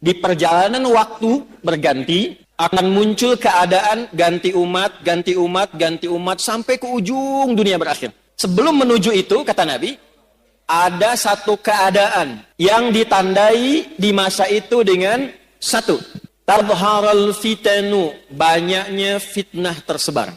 Di perjalanan waktu berganti, akan muncul keadaan ganti umat, ganti umat, ganti umat, sampai ke ujung dunia berakhir. Sebelum menuju itu, kata Nabi, ada satu keadaan yang ditandai di masa itu dengan satu. Tadharal fitanu, banyaknya fitnah tersebar.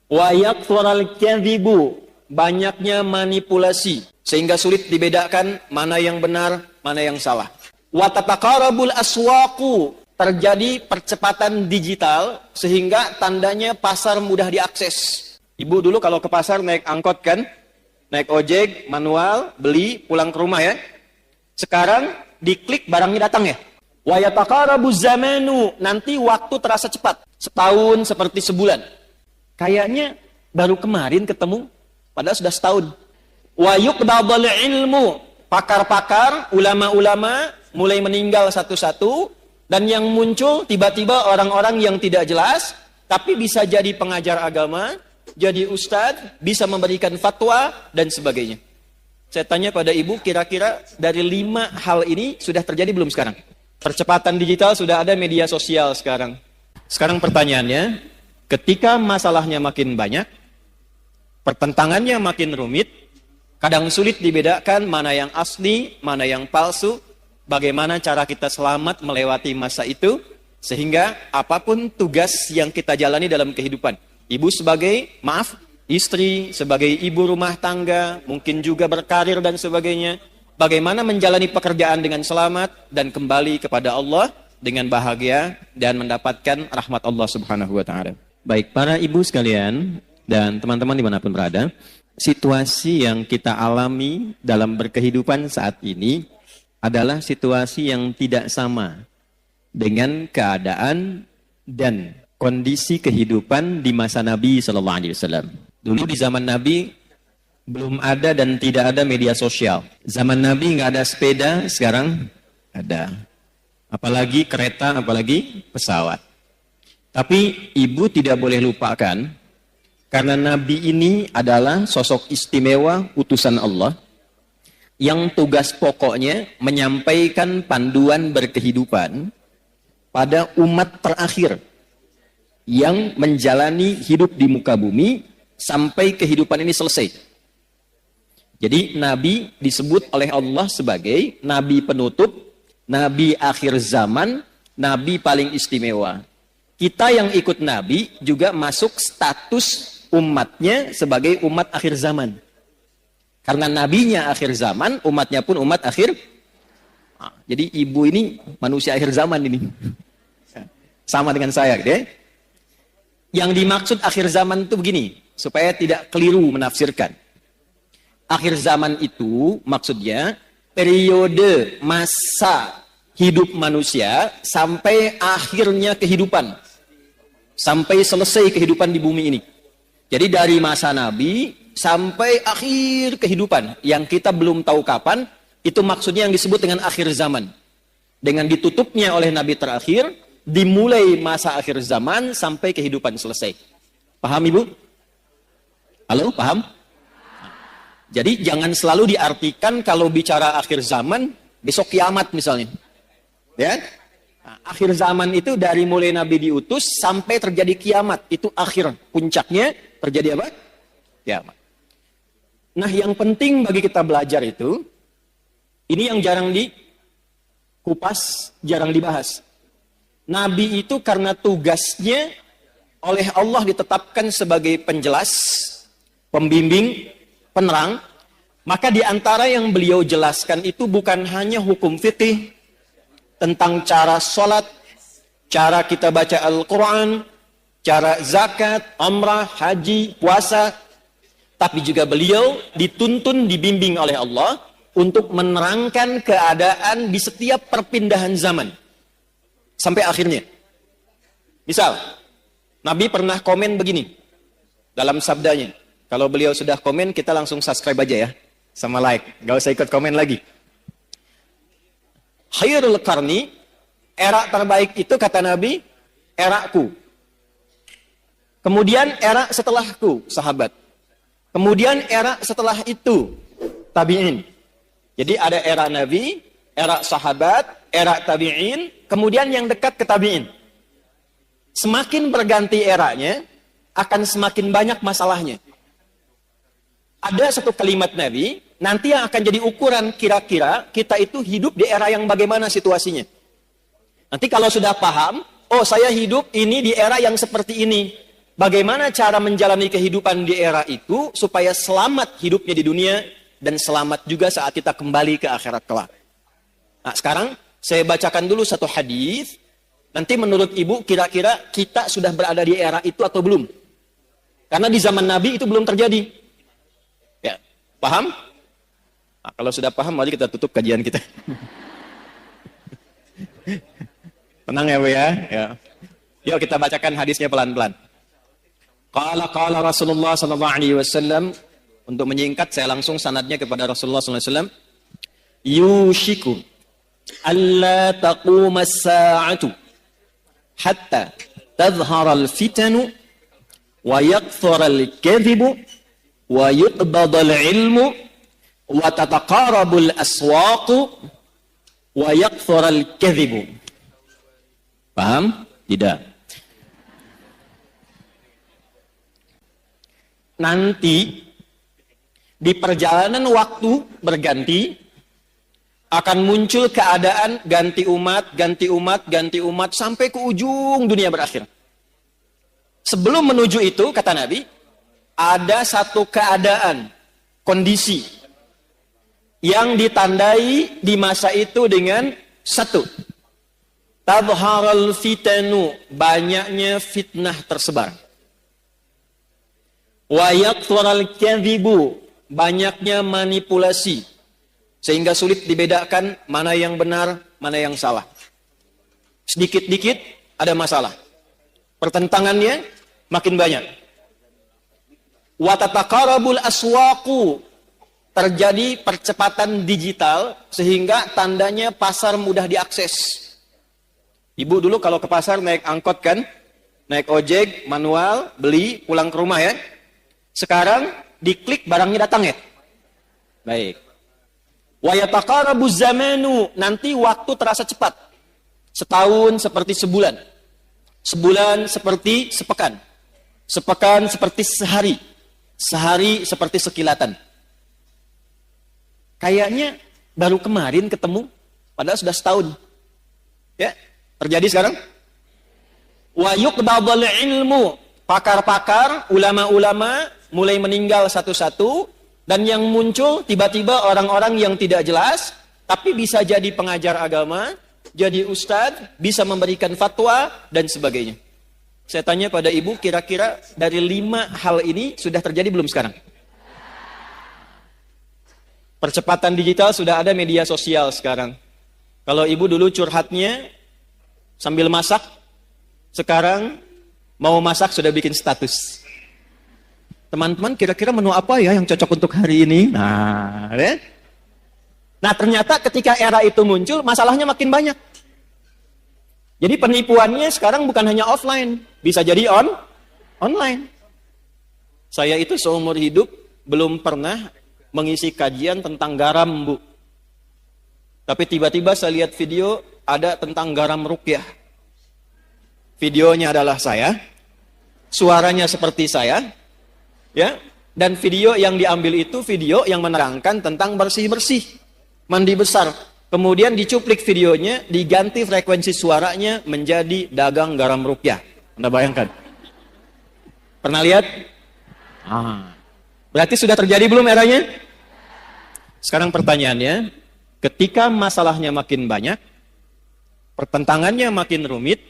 Wa yakfural kadhibu, banyaknya manipulasi. Sehingga sulit dibedakan mana yang benar, mana yang salah. Wa tataqarabul aswaqu, terjadi percepatan digital sehingga tandanya pasar mudah diakses. Ibu dulu kalau ke pasar naik angkot kan, naik ojek, manual, beli, pulang ke rumah ya. Sekarang diklik barangnya datang ya. Wa yataqarabuz zamanu, nanti waktu terasa cepat. Setahun seperti sebulan. Kayaknya baru kemarin ketemu, padahal sudah setahun. Wa yuqdadul ilmu, pakar-pakar, ulama-ulama mulai meninggal satu-satu, dan yang muncul tiba-tiba orang-orang yang tidak jelas, tapi bisa jadi pengajar agama, jadi ustadz, bisa memberikan fatwa, dan sebagainya. Saya tanya pada ibu, kira-kira dari 5 hal ini sudah terjadi belum sekarang? Percepatan digital, sudah ada media sosial sekarang. Sekarang pertanyaannya, ketika masalahnya makin banyak, pertentangannya makin rumit, kadang sulit dibedakan mana yang asli, mana yang palsu, bagaimana cara kita selamat melewati masa itu, sehingga apapun tugas yang kita jalani dalam kehidupan. Ibu sebagai, istri, sebagai ibu rumah tangga, mungkin juga berkarir dan sebagainya. Bagaimana menjalani pekerjaan dengan selamat dan kembali kepada Allah dengan bahagia dan mendapatkan rahmat Allah Subhanahu wa Ta'ala. Baik, para ibu sekalian dan teman-teman dimanapun berada, situasi yang kita alami dalam berkehidupan saat ini adalah situasi yang tidak sama dengan keadaan dan kondisi kehidupan di masa Nabi SAW. Dulu di zaman Nabi belum ada dan tidak ada media sosial. Zaman Nabi nggak ada sepeda, sekarang ada. Apalagi kereta, apalagi pesawat. Tapi ibu tidak boleh lupakan, karena Nabi ini adalah sosok istimewa utusan Allah, yang tugas pokoknya menyampaikan panduan berkehidupan pada umat terakhir yang menjalani hidup di muka bumi sampai kehidupan ini selesai. Jadi Nabi disebut oleh Allah sebagai Nabi penutup, Nabi akhir zaman, Nabi paling istimewa. Kita yang ikut Nabi juga masuk status umatnya sebagai umat akhir zaman. Karena nabinya akhir zaman, umatnya pun umat akhir. Jadi ibu ini manusia akhir zaman ini. Sama dengan saya, gitu ya. Yang dimaksud akhir zaman itu begini, supaya tidak keliru menafsirkan. Akhir zaman itu maksudnya periode masa hidup manusia sampai akhirnya kehidupan. Sampai selesai kehidupan di bumi ini. Jadi dari masa Nabi sampai akhir kehidupan yang kita belum tahu kapan, itu maksudnya yang disebut dengan akhir zaman. Dengan ditutupnya oleh Nabi terakhir, dimulai masa akhir zaman sampai kehidupan selesai. Paham Ibu? Halo, paham? Jadi jangan selalu diartikan kalau bicara akhir zaman, besok kiamat misalnya. Ya? Nah, akhir zaman itu dari mulai Nabi diutus sampai terjadi kiamat. Itu akhir, puncaknya terjadi apa? Kiamat. Nah, yang penting bagi kita belajar itu, ini yang jarang dikupas, jarang dibahas. Nabi itu karena tugasnya oleh Allah ditetapkan sebagai penjelas, pembimbing, penerang, maka di antara yang beliau jelaskan itu bukan hanya hukum fikih, tentang cara sholat, cara kita baca Al-Quran, cara zakat, umrah, haji, puasa, tapi juga beliau dituntun, dibimbing oleh Allah untuk menerangkan keadaan di setiap perpindahan zaman sampai akhirnya. Misal, Nabi pernah komen begini dalam sabdanya. Kalau beliau sudah komen, kita langsung subscribe aja ya, sama like, gak usah ikut komen lagi. Khairul qarni, era terbaik itu kata Nabi, eraku. Kemudian era setelahku, sahabat. Kemudian era setelah itu, tabi'in. Jadi ada era Nabi, era sahabat, era tabi'in, kemudian yang dekat ke tabi'in. Semakin berganti eranya, akan semakin banyak masalahnya. Ada satu kalimat Nabi, nanti yang akan jadi ukuran kira-kira kita itu hidup di era yang bagaimana situasinya. Nanti kalau sudah paham, oh saya hidup ini di era yang seperti ini. Bagaimana cara menjalani kehidupan di era itu supaya selamat hidupnya di dunia dan selamat juga saat kita kembali ke akhirat kelak. Nah, sekarang saya bacakan dulu satu hadis. Nanti menurut ibu kira-kira kita sudah berada di era itu atau belum? Karena di zaman Nabi itu belum terjadi. Ya, paham? Nah, kalau sudah paham, mari kita tutup kajian kita. Tenang ya Bu ya. Ya. Yuk kita bacakan hadisnya pelan-pelan. Qala Rasulullah sallallahu alaihi wasallam, untuk menyingkat saya langsung sanadnya kepada Rasulullah sallallahu alaihi wasallam. Yushiku alla taquma as-sa'atu hatta tadhhara al-fitanu wa yakthura al-kadhibu wa yuqbada al-ilmu wa tataqarabu al-aswaqu wa yakthura al-kadhibu. Paham? Tidak. Nanti di perjalanan waktu berganti akan muncul keadaan ganti umat, ganti umat, ganti umat sampai ke ujung dunia berakhir. Sebelum menuju itu, kata Nabi, ada satu keadaan, kondisi yang ditandai di masa itu dengan satu, tadharal fitanu, banyaknya fitnah tersebar. Wa yakthurul kadhibu, banyaknya manipulasi. Sehingga sulit dibedakan mana yang benar, mana yang salah. Sedikit-dikit ada masalah. Pertentangannya makin banyak. Wa tataqarabul aswaqu, terjadi percepatan digital sehingga tandanya pasar mudah diakses. Ibu dulu kalau ke pasar naik angkot kan, naik ojek, manual, beli, pulang ke rumah ya. Sekarang diklik barangnya datang ya. Baik. Wa yataqarabu zamanu, nanti waktu terasa cepat. Setahun seperti sebulan. Sebulan seperti sepekan. Sepekan seperti sehari. Sehari seperti sekilatan. Kayaknya baru kemarin ketemu, padahal sudah setahun. Ya, terjadi sekarang. Wa yuqbadul ilmu, pakar-pakar, ulama-ulama mulai meninggal satu-satu. Dan yang muncul tiba-tiba orang-orang yang tidak jelas, tapi bisa jadi pengajar agama, jadi ustadz, bisa memberikan fatwa, dan sebagainya. Saya tanya pada ibu, kira-kira dari 5 hal ini sudah terjadi belum sekarang? Percepatan digital sudah ada media sosial sekarang. Kalau ibu dulu curhatnya sambil masak, sekarang mau masak sudah bikin status. Teman-teman, kira-kira menu apa ya yang cocok untuk hari ini? Nah, ya? Nah, ternyata ketika era itu muncul, masalahnya makin banyak. Jadi penipuannya sekarang bukan hanya offline, bisa jadi online. Saya itu seumur hidup belum pernah mengisi kajian tentang garam, Bu. Tapi tiba-tiba saya lihat video ada tentang garam ruqyah. Videonya adalah saya, suaranya seperti saya. Ya, dan video yang diambil itu video yang menerangkan tentang bersih-bersih, mandi besar. Kemudian dicuplik videonya, diganti frekuensi suaranya menjadi dagang garam ruqyah. Anda bayangkan? Pernah lihat? Berarti sudah terjadi belum eranya? Sekarang pertanyaannya, ketika masalahnya makin banyak, pertentangannya makin rumit,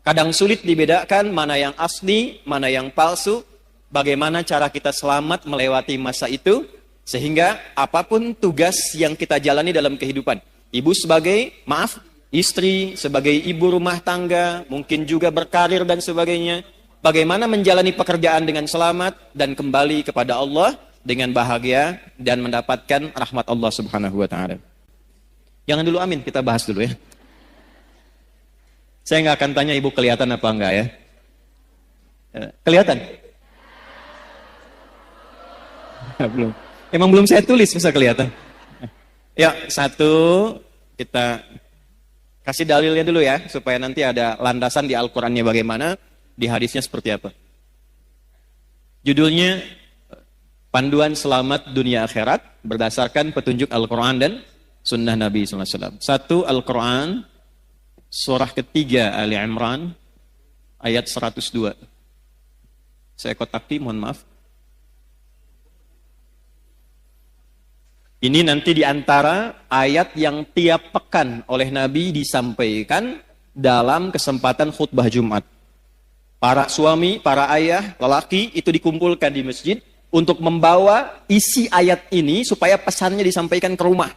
kadang sulit dibedakan mana yang asli, mana yang palsu. Bagaimana cara kita selamat melewati masa itu, sehingga apapun tugas yang kita jalani dalam kehidupan. Ibu sebagai, istri, sebagai ibu rumah tangga, mungkin juga berkarir dan sebagainya. Bagaimana menjalani pekerjaan dengan selamat dan kembali kepada Allah dengan bahagia dan mendapatkan rahmat Allah Subhanahu wa Ta'ala. Jangan dulu amin, kita bahas dulu ya. Saya nggak akan tanya ibu kelihatan apa enggak ya. Kelihatan? Belum. Emang belum saya tulis, bisa kelihatan. Ya, satu, kita Kasih dalilnya dulu ya, supaya nanti ada landasan di Al-Qur'annya bagaimana, di hadisnya seperti apa. Judulnya Panduan Selamat Dunia Akhirat berdasarkan petunjuk Al-Qur'an dan Sunnah Nabi SAW. Satu, Al-Qur'an, surah ketiga Ali Imran, ayat 102. Saya kotaki, mohon maaf. Ini nanti di antara ayat yang tiap pekan oleh Nabi disampaikan dalam kesempatan khutbah Jumat. Para suami, para ayah, lelaki itu dikumpulkan di masjid untuk membawa isi ayat ini supaya pesannya disampaikan ke rumah.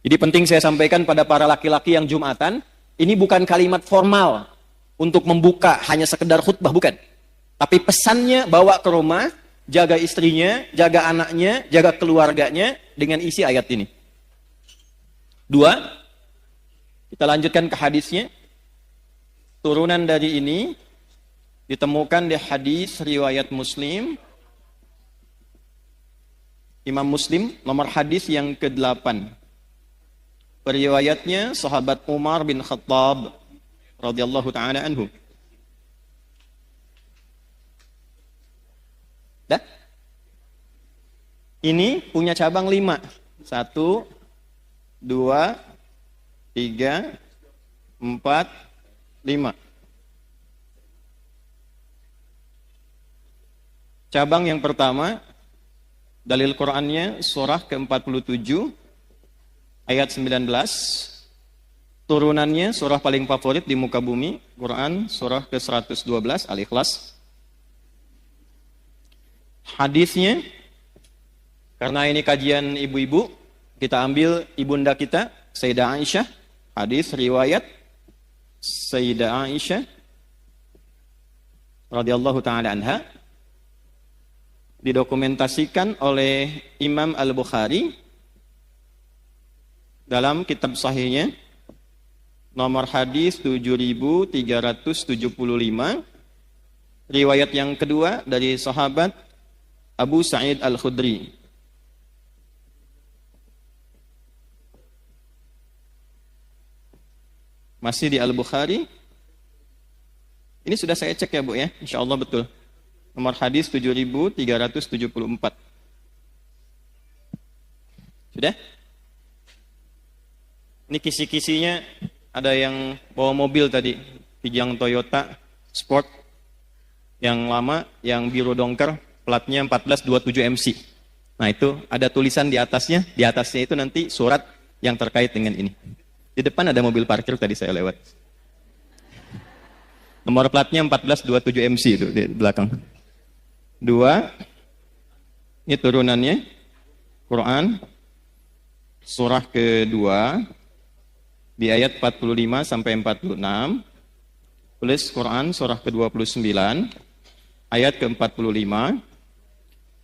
Jadi penting saya sampaikan pada para laki-laki yang Jumatan, ini bukan kalimat formal untuk membuka hanya sekedar khutbah, bukan. Tapi pesannya bawa ke rumah, jaga istrinya, jaga anaknya, jaga keluarganya dengan isi ayat ini. Dua, kita lanjutkan ke hadisnya. Turunan dari ini ditemukan di hadis riwayat Muslim. Imam Muslim nomor hadis yang ke-8. Periwayatnya sahabat Umar bin Khattab radhiyallahu taala anhu. Dah? Ini punya cabang 5. 1, 2, 3, 4, 5. Cabang yang pertama, dalil Qur'annya surah ke-47 ayat 19. Turunannya surah paling favorit di muka bumi, Quran surah ke-112 Al-Ikhlas. Hadisnya, karena ini kajian ibu-ibu, kita ambil ibunda kita, Sayyidah Aisyah. Hadis riwayat Sayyidah Aisyah radhiyallahu taala anha, didokumentasikan oleh Imam Al-Bukhari dalam kitab sahihnya nomor hadis 7375. Riwayat yang kedua dari sahabat Abu Sa'id Al-Khudri. Masih di Al-Bukhari. Ini sudah saya cek ya Bu ya, insyaallah betul. Nomor hadis 7374. Sudah? Ini kisi-kisinya, ada yang bawa mobil tadi, Kijang Toyota Sport yang lama, yang biru dongker, platnya 1427 MC. Nah itu ada tulisan di atasnya itu nanti surat yang terkait dengan ini. Di depan ada mobil parkir tadi saya lewat. Nomor platnya 1427 MC itu di belakang. 2, ini turunannya, Quran, surah kedua, di ayat 45 sampai 46, plus Quran, surah ke-29, ayat ke-45,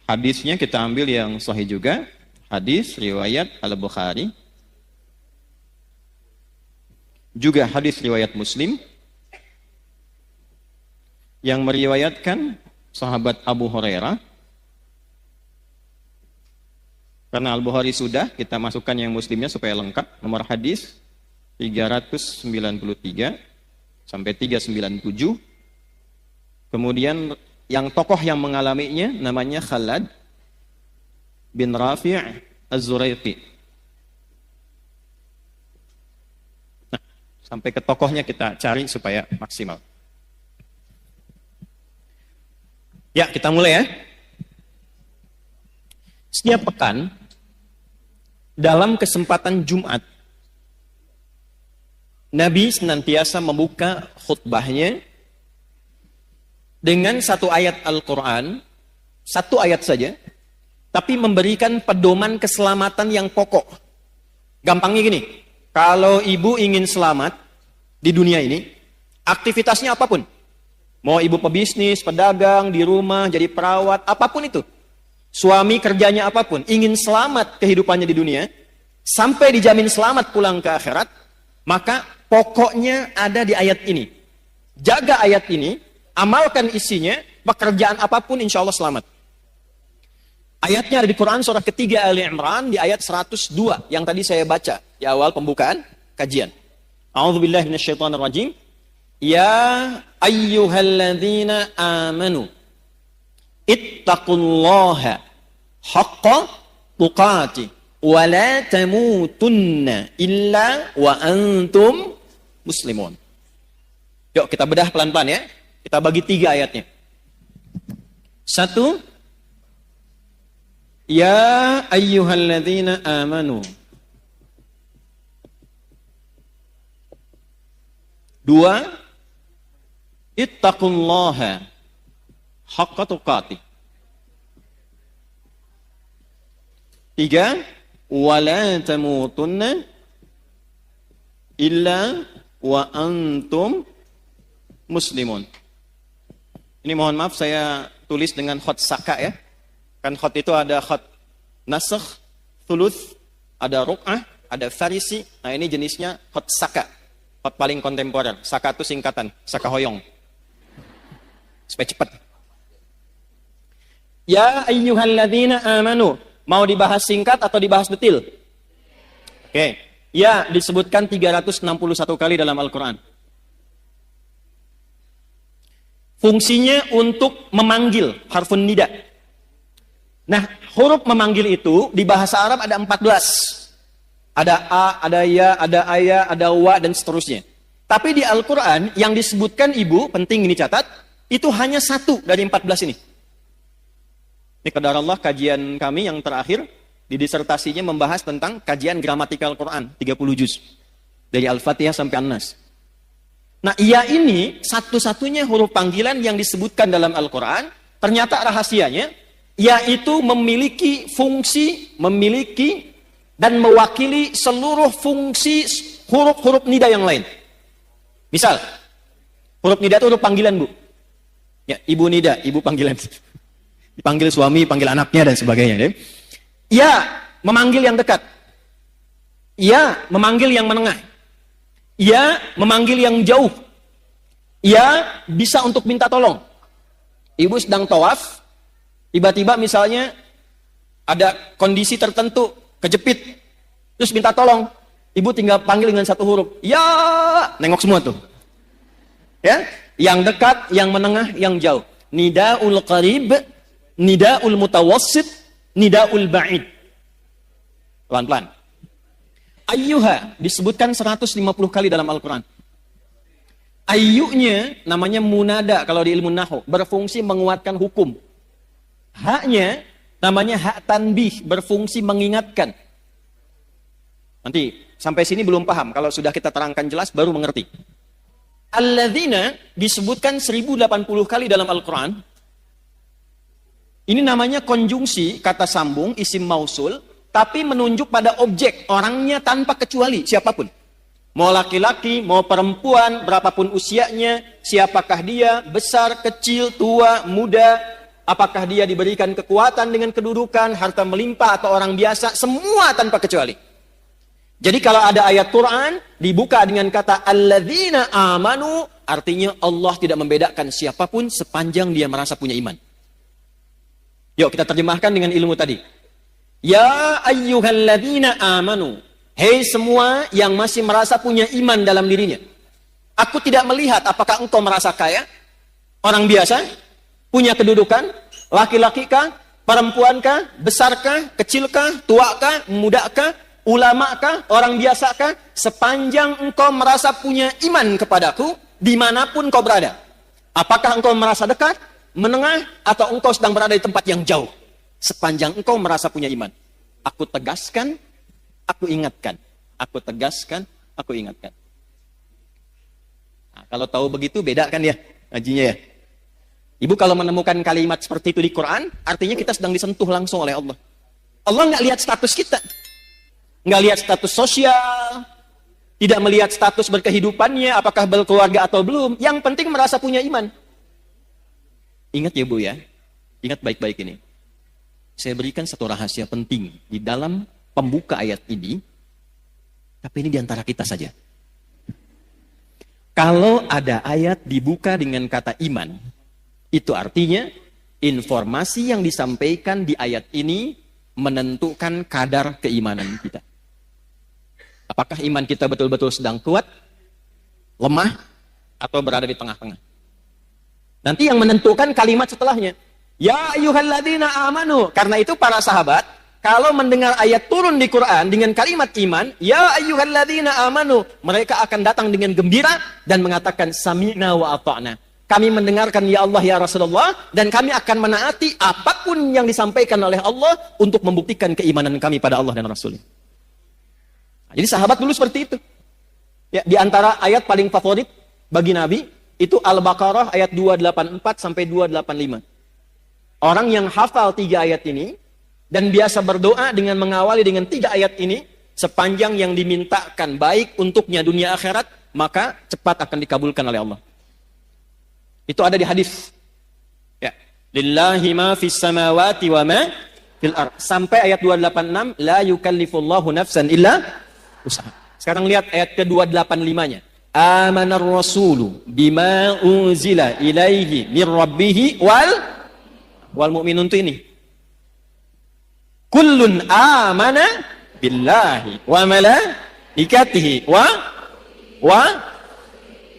hadisnya kita ambil yang sahih juga, hadis riwayat Al-Bukhari, juga hadis riwayat Muslim, yang meriwayatkan sahabat Abu Hurairah. Karena Al-Bukhari sudah, kita masukkan yang Muslimnya supaya lengkap. Nomor hadis 393 sampai 397. Kemudian yang tokoh yang mengalaminya namanya Khalad bin Rafi' Az-Zuraiqi. Nah, sampai ke tokohnya kita cari supaya maksimal. Ya, kita mulai ya. Setiap pekan, dalam kesempatan Jumat, Nabi senantiasa membuka khutbahnya dengan satu ayat Al-Quran, satu ayat saja, tapi memberikan pedoman keselamatan yang pokok. Gampangnya gini, kalau ibu ingin selamat di dunia ini, aktivitasnya apapun, mau ibu pebisnis, pedagang, di rumah, jadi perawat, apapun itu. Suami kerjanya apapun, ingin selamat kehidupannya di dunia, sampai dijamin selamat pulang ke akhirat, maka pokoknya ada di ayat ini. Jaga ayat ini, amalkan isinya, pekerjaan apapun insya Allah selamat. Ayatnya ada di Quran surah ketiga Ali Imran di ayat 102 yang tadi saya baca di awal pembukaan kajian. A'udzubillahi minasyaitonirrajim. Ya ayyuhalladzina amanu ittaqullaha haqqa tuqatih wa la tamutunna illa wa antum muslimun. Yuk kita bedah pelan-pelan ya. Kita bagi 3 ayatnya. 1, ya ayyuhalladzina amanu. 2, ittaqullaha haqqa tuqatih. 3, wala tamutunna illa wa antum muslimun. Ini mohon maaf saya tulis dengan khot saka ya. Kan khot itu ada khot nasakh, thuluth, ada ruk'ah, ada farisi. Nah ini jenisnya khot saka. Khot paling kontemporer. Saka itu singkatan, saka hoyong. Supaya cepat. Ya ayyuhalladzina amanu. Mau dibahas singkat atau dibahas detil? Oke. Ya, disebutkan 361 kali dalam Al-Quran. Fungsinya untuk memanggil, harfun nida. Nah, huruf memanggil itu di bahasa Arab ada 14. Ada a, ada ya, ada aya, ada wa, dan seterusnya. Tapi di Al-Quran yang disebutkan ibu, penting ini catat, itu hanya 1 dari 14 ini. Ini qadarullah kajian kami yang terakhir, di disertasinya membahas tentang kajian gramatikal Quran, 30 juz. Dari Al-Fatihah sampai An-Nas. Nah, iya ini satu-satunya huruf panggilan yang disebutkan dalam Al-Quran, ternyata rahasianya, yaitu memiliki fungsi, memiliki dan mewakili seluruh fungsi huruf-huruf nida yang lain. Misal, huruf nida itu huruf panggilan, Bu. Ya, ibu nida, ibu panggilan. Dipanggil suami, panggil anaknya, dan sebagainya. Ya, memanggil yang dekat. Ya, memanggil yang menengah. Ya, memanggil yang jauh. Ya, bisa untuk minta tolong. Ibu sedang tawaf, tiba-tiba misalnya ada kondisi tertentu, kejepit, terus minta tolong. Ibu tinggal panggil dengan 1 huruf. Ya, nengok semua tuh. Ya, yang dekat, yang menengah, yang jauh. Nidaul qarib, nidaul mutawassit, nidaul ba'id. Pelan-pelan. Ayyuha disebutkan 150 kali dalam Al-Quran. Ayyunya namanya munada kalau di ilmu nahwu, berfungsi menguatkan hukum. Haknya namanya hak tanbih, berfungsi mengingatkan. Nanti sampai sini belum paham, kalau sudah kita terangkan jelas baru mengerti. Alladzina disebutkan 1080 kali dalam Al-Quran. Ini namanya konjungsi, kata sambung, isim mausul, tapi menunjuk pada objek, orangnya tanpa kecuali, siapapun. Mau laki-laki, mau perempuan, berapapun usianya, siapakah dia, besar, kecil, tua, muda, apakah dia diberikan kekuatan dengan kedudukan, harta melimpah, atau orang biasa, semua tanpa kecuali. Jadi kalau ada ayat Quran, dibuka dengan kata alladzina amanu, artinya Allah tidak membedakan siapapun sepanjang dia merasa punya iman. Yuk kita terjemahkan dengan ilmu tadi. Ya ayyuhalladzina amanu. Hei semua yang masih merasa punya iman dalam dirinya. Aku tidak melihat apakah engkau merasa kaya, orang biasa, punya kedudukan, laki-laki kah, perempuan kah, besar kah, kecil kah, tua kah, muda kah, ulama kah, orang biasa kah, sepanjang engkau merasa punya iman kepadaku, dimanapun kau berada. Apakah engkau merasa dekat, menengah, atau engkau sedang berada di tempat yang jauh. Sepanjang engkau merasa punya iman. Aku tegaskan, aku ingatkan. Aku tegaskan, aku ingatkan. Nah, kalau tahu begitu, beda kan ya ngajinya ya. Ibu kalau menemukan kalimat seperti itu di Quran, artinya kita sedang disentuh langsung oleh Allah. Allah nggak lihat status kita. Nggak lihat status sosial. Tidak melihat status berkehidupannya, apakah berkeluarga atau belum. Yang penting merasa punya iman. Ingat ya Bu ya. Ingat baik-baik ini. Saya berikan satu rahasia penting di dalam pembuka ayat ini, tapi ini diantara kita saja. Kalau ada ayat dibuka dengan kata iman, itu artinya informasi yang disampaikan di ayat ini menentukan kadar keimanan kita. Apakah iman kita betul-betul sedang kuat, lemah, atau berada di tengah-tengah. Nanti yang menentukan kalimat setelahnya. Ya ayyuhalladzina amanu. Karena itu para sahabat, kalau mendengar ayat turun di Quran dengan kalimat iman, ya ayyuhalladzina amanu, mereka akan datang dengan gembira dan mengatakan sami'na wa ata'na. Kami mendengarkan ya Allah ya Rasulullah, dan kami akan menaati apapun yang disampaikan oleh Allah untuk membuktikan keimanan kami pada Allah dan Rasul. Nah, jadi sahabat dulu seperti itu. Ya, di antara ayat paling favorit bagi Nabi itu Al-Baqarah ayat 284 sampai 285. Orang yang hafal 3 ayat ini dan biasa berdoa dengan mengawali dengan 3 ayat ini, sepanjang yang dimintakan baik untuknya dunia akhirat, maka cepat akan dikabulkan oleh Allah. Itu ada di hadis. Ya, lillahi ma fis samawati wa ma fil ard. Sampai ayat 286, la yukallifullahu nafsan illa usaha. Sekarang lihat ayat ke-285-nya. Amanar rasulu bima unzila ilaihi mir rabbih wal mu'minun itu ini. Kullun amana billahi wa malaikatihi wa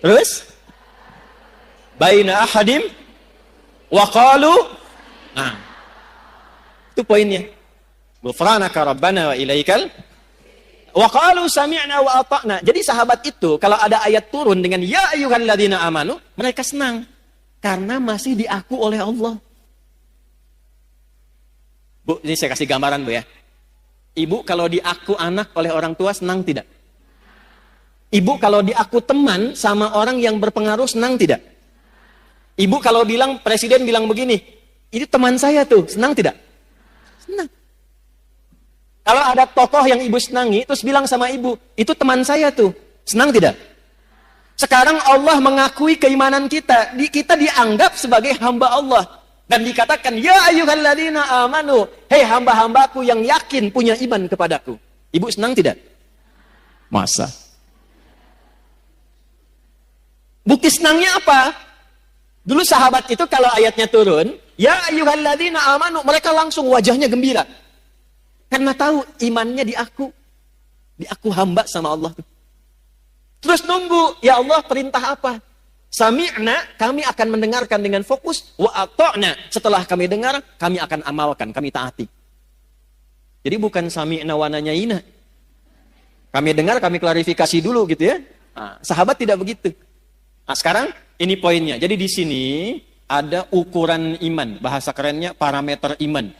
terus baina ahadim wa qalu, nah itu poinnya, ghufranaka rabbana wa ilaikal wa qalu sami'na wa ata'na. Jadi sahabat itu kalau ada ayat turun dengan ya ayyuhalladzina amanu, mereka senang karena masih diaku oleh Allah. Bu, ini saya kasih gambaran Bu ya. Ibu kalau diaku anak oleh orang tua senang tidak? Ibu kalau diaku teman sama orang yang berpengaruh senang tidak? Ibu kalau bilang, presiden bilang begini, itu teman saya tuh, senang tidak? Senang. Kalau ada tokoh yang ibu senangi, terus bilang sama ibu, itu teman saya tuh, senang tidak? Sekarang Allah mengakui keimanan kita, kita dianggap sebagai hamba Allah. Dan dikatakan, ya ayyuhalladzina amanu, hei hamba-hambaku yang yakin punya iman kepadaku. Ibu senang tidak? Masa? Bukti senangnya apa? Dulu sahabat itu kalau ayatnya turun, ya ayyuhalladzina amanu, mereka langsung wajahnya gembira. Karena tahu imannya diaku hamba sama Allah. Terus nunggu, ya Allah perintah apa? Sami'na, kami akan mendengarkan dengan fokus, wa ata'na, setelah kami dengar, kami akan amalkan, kami taati. Jadi bukan sami'na wa nanyaina. Kami dengar, kami klarifikasi dulu gitu ya. Nah, sahabat tidak begitu. Nah, sekarang ini poinnya. Jadi di sini ada ukuran iman, bahasa kerennya parameter iman.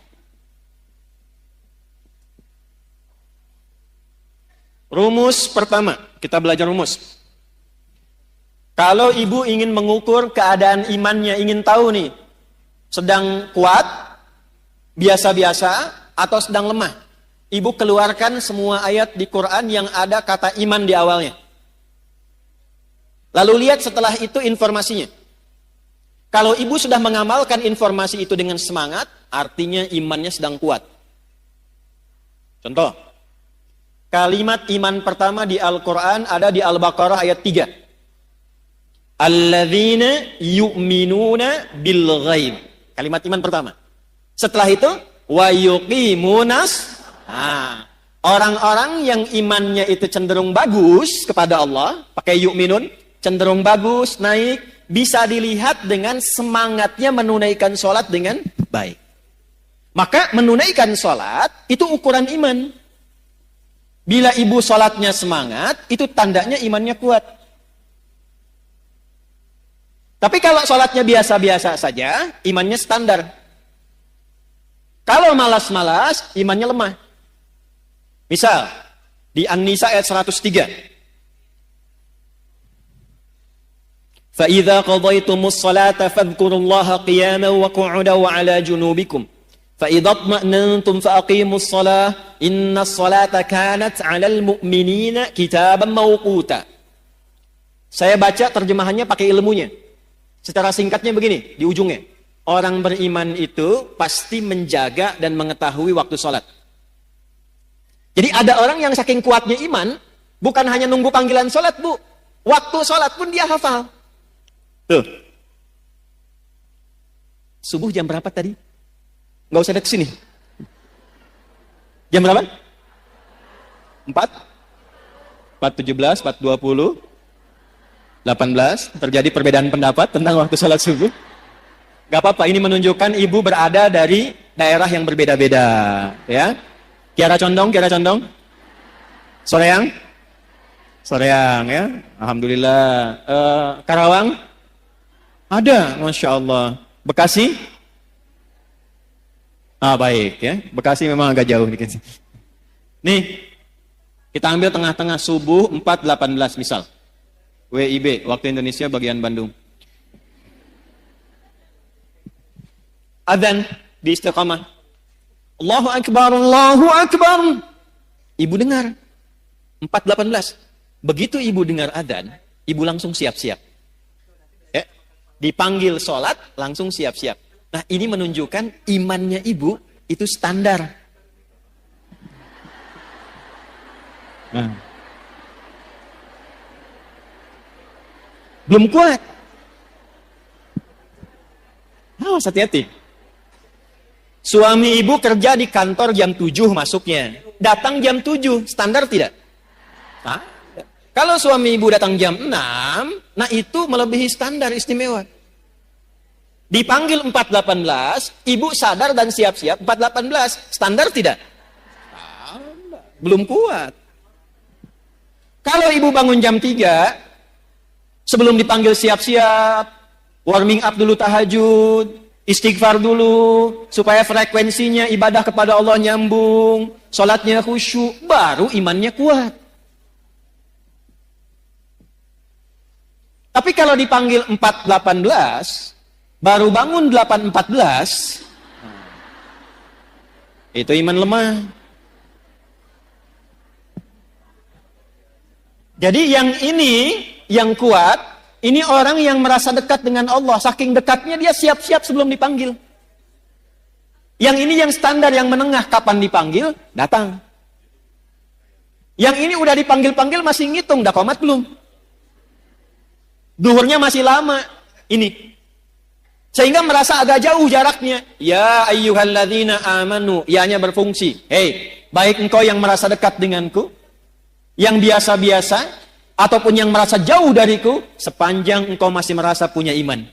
Rumus pertama, kita belajar rumus. Kalau ibu ingin mengukur keadaan imannya, ingin tahu nih, sedang kuat, biasa-biasa, atau sedang lemah. Ibu keluarkan semua ayat di Quran yang ada kata iman di awalnya. Lalu lihat setelah itu informasinya. Kalau ibu sudah mengamalkan informasi itu dengan semangat, artinya imannya sedang kuat. Contoh, kalimat iman pertama di Al-Quran ada di Al-Baqarah ayat 3. Alladzina yu'minuna bil ghaib. Kalimat iman pertama. Setelah itu, wa yuqimunas. Nah, orang-orang yang imannya itu cenderung bagus kepada Allah, pakai yu'minun, cenderung bagus, naik, bisa dilihat dengan semangatnya menunaikan sholat dengan baik. Maka menunaikan sholat itu ukuran iman. Bila ibu sholatnya semangat, itu tandanya imannya kuat. Tapi kalau sholatnya biasa-biasa saja, imannya standar. Kalau malas-malas, imannya lemah. Misal, di An-Nisa ayat 103. فَإِذَا قَضَيْتُمُ الصَّلَاةَ فَاذْكُرُوا اللَّهَ قِيَامًا وَقُعُودًا وَعَلَى جُنُوبِكُمْ فَإِذَا اطْمَأْنَنْتُمْ فَأَقِيمُوا الصَّلَاةَ إِنَّ الصَّلَاةَ كَانَتْ عَلَى الْمُؤْمِنِينَ كِتَابًا مَوْقُوتًا. Saya baca terjemahannya pakai ilmunya. Secara singkatnya begini, di ujungnya. Orang beriman itu pasti menjaga dan mengetahui waktu sholat. Jadi ada orang yang saking kuatnya iman, bukan hanya nunggu panggilan sholat, Bu. Waktu sholat pun dia hafal. Tuh. Subuh jam berapa tadi? Nggak usah ada kesini. Jam berapa? 4? 4.17, 4.20. 18. Terjadi perbedaan pendapat tentang waktu sholat subuh. Gak apa-apa, ini menunjukkan ibu berada dari daerah yang berbeda-beda. Ya. Kiara Condong, Kiara Condong. Soreang? Soreang ya. Alhamdulillah. Karawang? Ada, Masya Allah. Bekasi? Baik ya. Bekasi memang agak jauh dikit. Nih, kita ambil tengah-tengah subuh 4.18 misal. WIB, waktu Indonesia bagian Bandung. Adzan di istiqamah. Allahu Akbar, Allahu Akbar. Ibu dengar. 4.18. Begitu ibu dengar adzan, ibu langsung siap-siap. Ya. Dipanggil sholat, langsung siap-siap. Nah, ini menunjukkan imannya ibu itu standar. Nah. Belum kuat. Awas, hati-hati. Suami ibu kerja di kantor jam 7 masuknya. Datang jam 7, standar tidak? Nah, kalau suami ibu datang jam 6, nah itu melebihi standar istimewa. Dipanggil 4.18, ibu sadar dan siap-siap 4.18, standar tidak? Belum kuat. Kalau ibu bangun jam 3, sebelum dipanggil siap-siap, warming up dulu tahajud, istighfar dulu, supaya frekuensinya ibadah kepada Allah nyambung, sholatnya khusyuk, baru imannya kuat. Tapi kalau dipanggil 4.18, baru bangun 8.14, itu iman lemah. Jadi yang ini, yang kuat, ini orang yang merasa dekat dengan Allah. Saking dekatnya dia siap-siap sebelum dipanggil. Yang ini yang standar, yang menengah. Kapan dipanggil, datang. Yang ini udah dipanggil-panggil masih ngitung. Udah qomat belum? Duhurnya masih lama. Ini. Sehingga merasa agak jauh jaraknya. Ya ayyuhalladzina amanu. Ya-nya berfungsi. Hei, baik engkau yang merasa dekat denganku. Yang biasa-biasa. Ataupun yang merasa jauh dariku, sepanjang engkau masih merasa punya iman.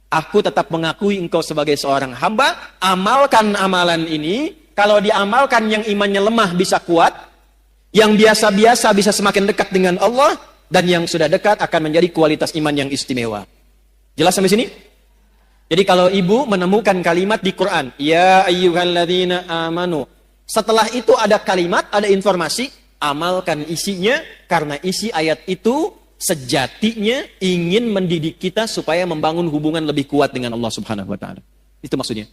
Aku tetap mengakui engkau sebagai seorang hamba, amalkan amalan ini, kalau diamalkan yang imannya lemah bisa kuat, yang biasa-biasa bisa semakin dekat dengan Allah, dan yang sudah dekat akan menjadi kualitas iman yang istimewa. Jelas sampai sini? Jadi kalau ibu menemukan kalimat di Quran, Ya ayyuhalladzina amanu, setelah itu ada kalimat, ada informasi, amalkan isinya, karena isi ayat itu sejatinya ingin mendidik kita supaya membangun hubungan lebih kuat dengan Allah Subhanahu wa taala. Itu maksudnya.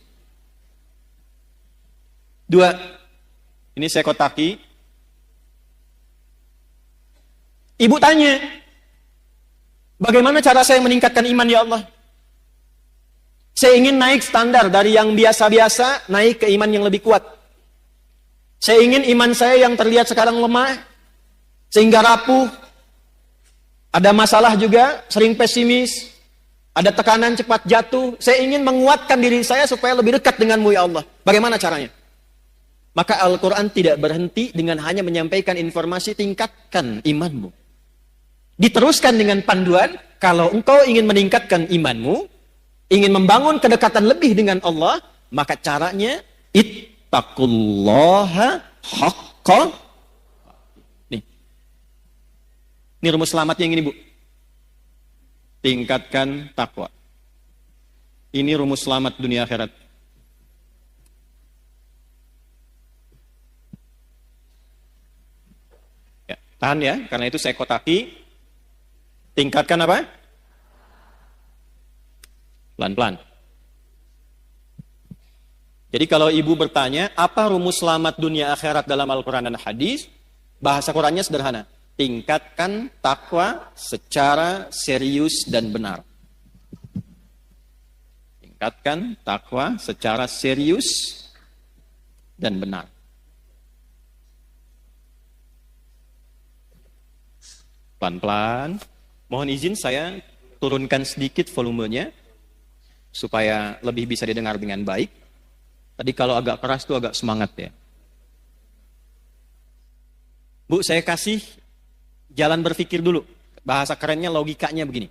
2. Ini saya kotaki. Ibu tanya, bagaimana cara saya meningkatkan iman ya Allah? Saya ingin naik standar dari yang biasa-biasa, naik ke iman yang lebih kuat. Saya ingin iman saya yang terlihat sekarang lemah, sehingga rapuh, ada masalah juga, sering pesimis, ada tekanan cepat jatuh. Saya ingin menguatkan diri saya supaya lebih dekat denganmu ya Allah. Bagaimana caranya? Maka Al-Quran tidak berhenti dengan hanya menyampaikan informasi, tingkatkan imanmu. Diteruskan dengan panduan, kalau engkau ingin meningkatkan imanmu, ingin membangun kedekatan lebih dengan Allah, maka caranya, ittaqullaha haqqa. Ini rumus selamatnya yang ini, Bu. Tingkatkan takwa. Ini rumus selamat dunia akhirat. Ya, tahan ya, karena itu saya kotaki. Tingkatkan apa? Pelan-pelan. Jadi kalau ibu bertanya, apa rumus selamat dunia akhirat dalam Al-Quran dan hadis? Bahasa Qurannya sederhana. Tingkatkan takwa secara serius dan benar. Tingkatkan takwa secara serius dan benar. Pelan-pelan. Mohon izin saya turunkan sedikit volumenya supaya lebih bisa didengar dengan baik. Tadi kalau agak keras itu agak semangat ya. Bu, saya kasih jalan berpikir dulu. Bahasa kerennya, logikanya begini.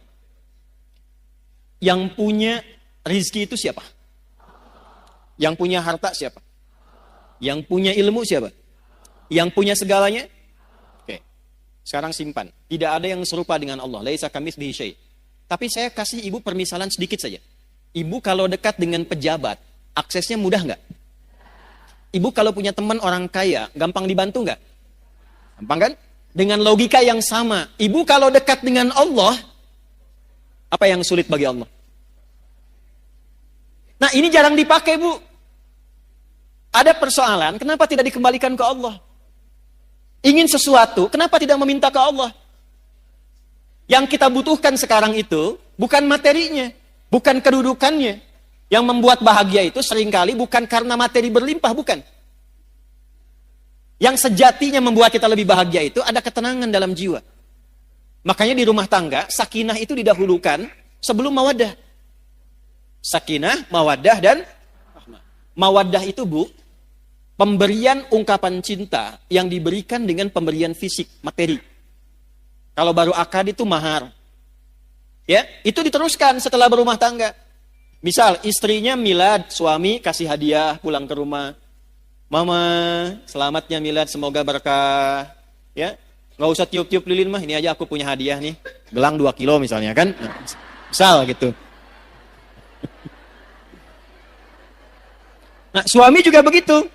Yang punya rizki itu siapa? Yang punya harta siapa? Yang punya ilmu siapa? Yang punya segalanya? Oke. Sekarang simpan. Tidak ada yang serupa dengan Allah. Laisa kamitslihi syai'. Tapi saya kasih ibu permisalan sedikit saja. Ibu kalau dekat dengan pejabat, aksesnya mudah nggak? Ibu kalau punya teman orang kaya, gampang dibantu nggak? Gampang kan? Dengan logika yang sama. Ibu kalau dekat dengan Allah, apa yang sulit bagi Allah? Nah, ini jarang dipakai, Bu. Ada persoalan, kenapa tidak dikembalikan ke Allah? Ingin sesuatu, kenapa tidak meminta ke Allah? Yang kita butuhkan sekarang itu bukan materinya, bukan kedudukannya. Yang membuat bahagia itu seringkali bukan karena materi berlimpah, bukan. Yang sejatinya membuat kita lebih bahagia itu ada ketenangan dalam jiwa. Makanya di rumah tangga, sakinah itu didahulukan sebelum mawaddah. Sakinah, mawaddah, dan rahmah. Mawaddah itu, Bu, pemberian ungkapan cinta yang diberikan dengan pemberian fisik, materi. Kalau baru akad itu mahar. Ya, itu diteruskan setelah berumah tangga. Misal istrinya milad, suami kasih hadiah pulang ke rumah. Mama, selamatnya milad, semoga berkah. Ya, nggak usah tiup-tiup lilin mah, ini aja aku punya hadiah nih. Gelang 2 kilo misalnya kan. Nah, misal gitu. Nah, suami juga begitu.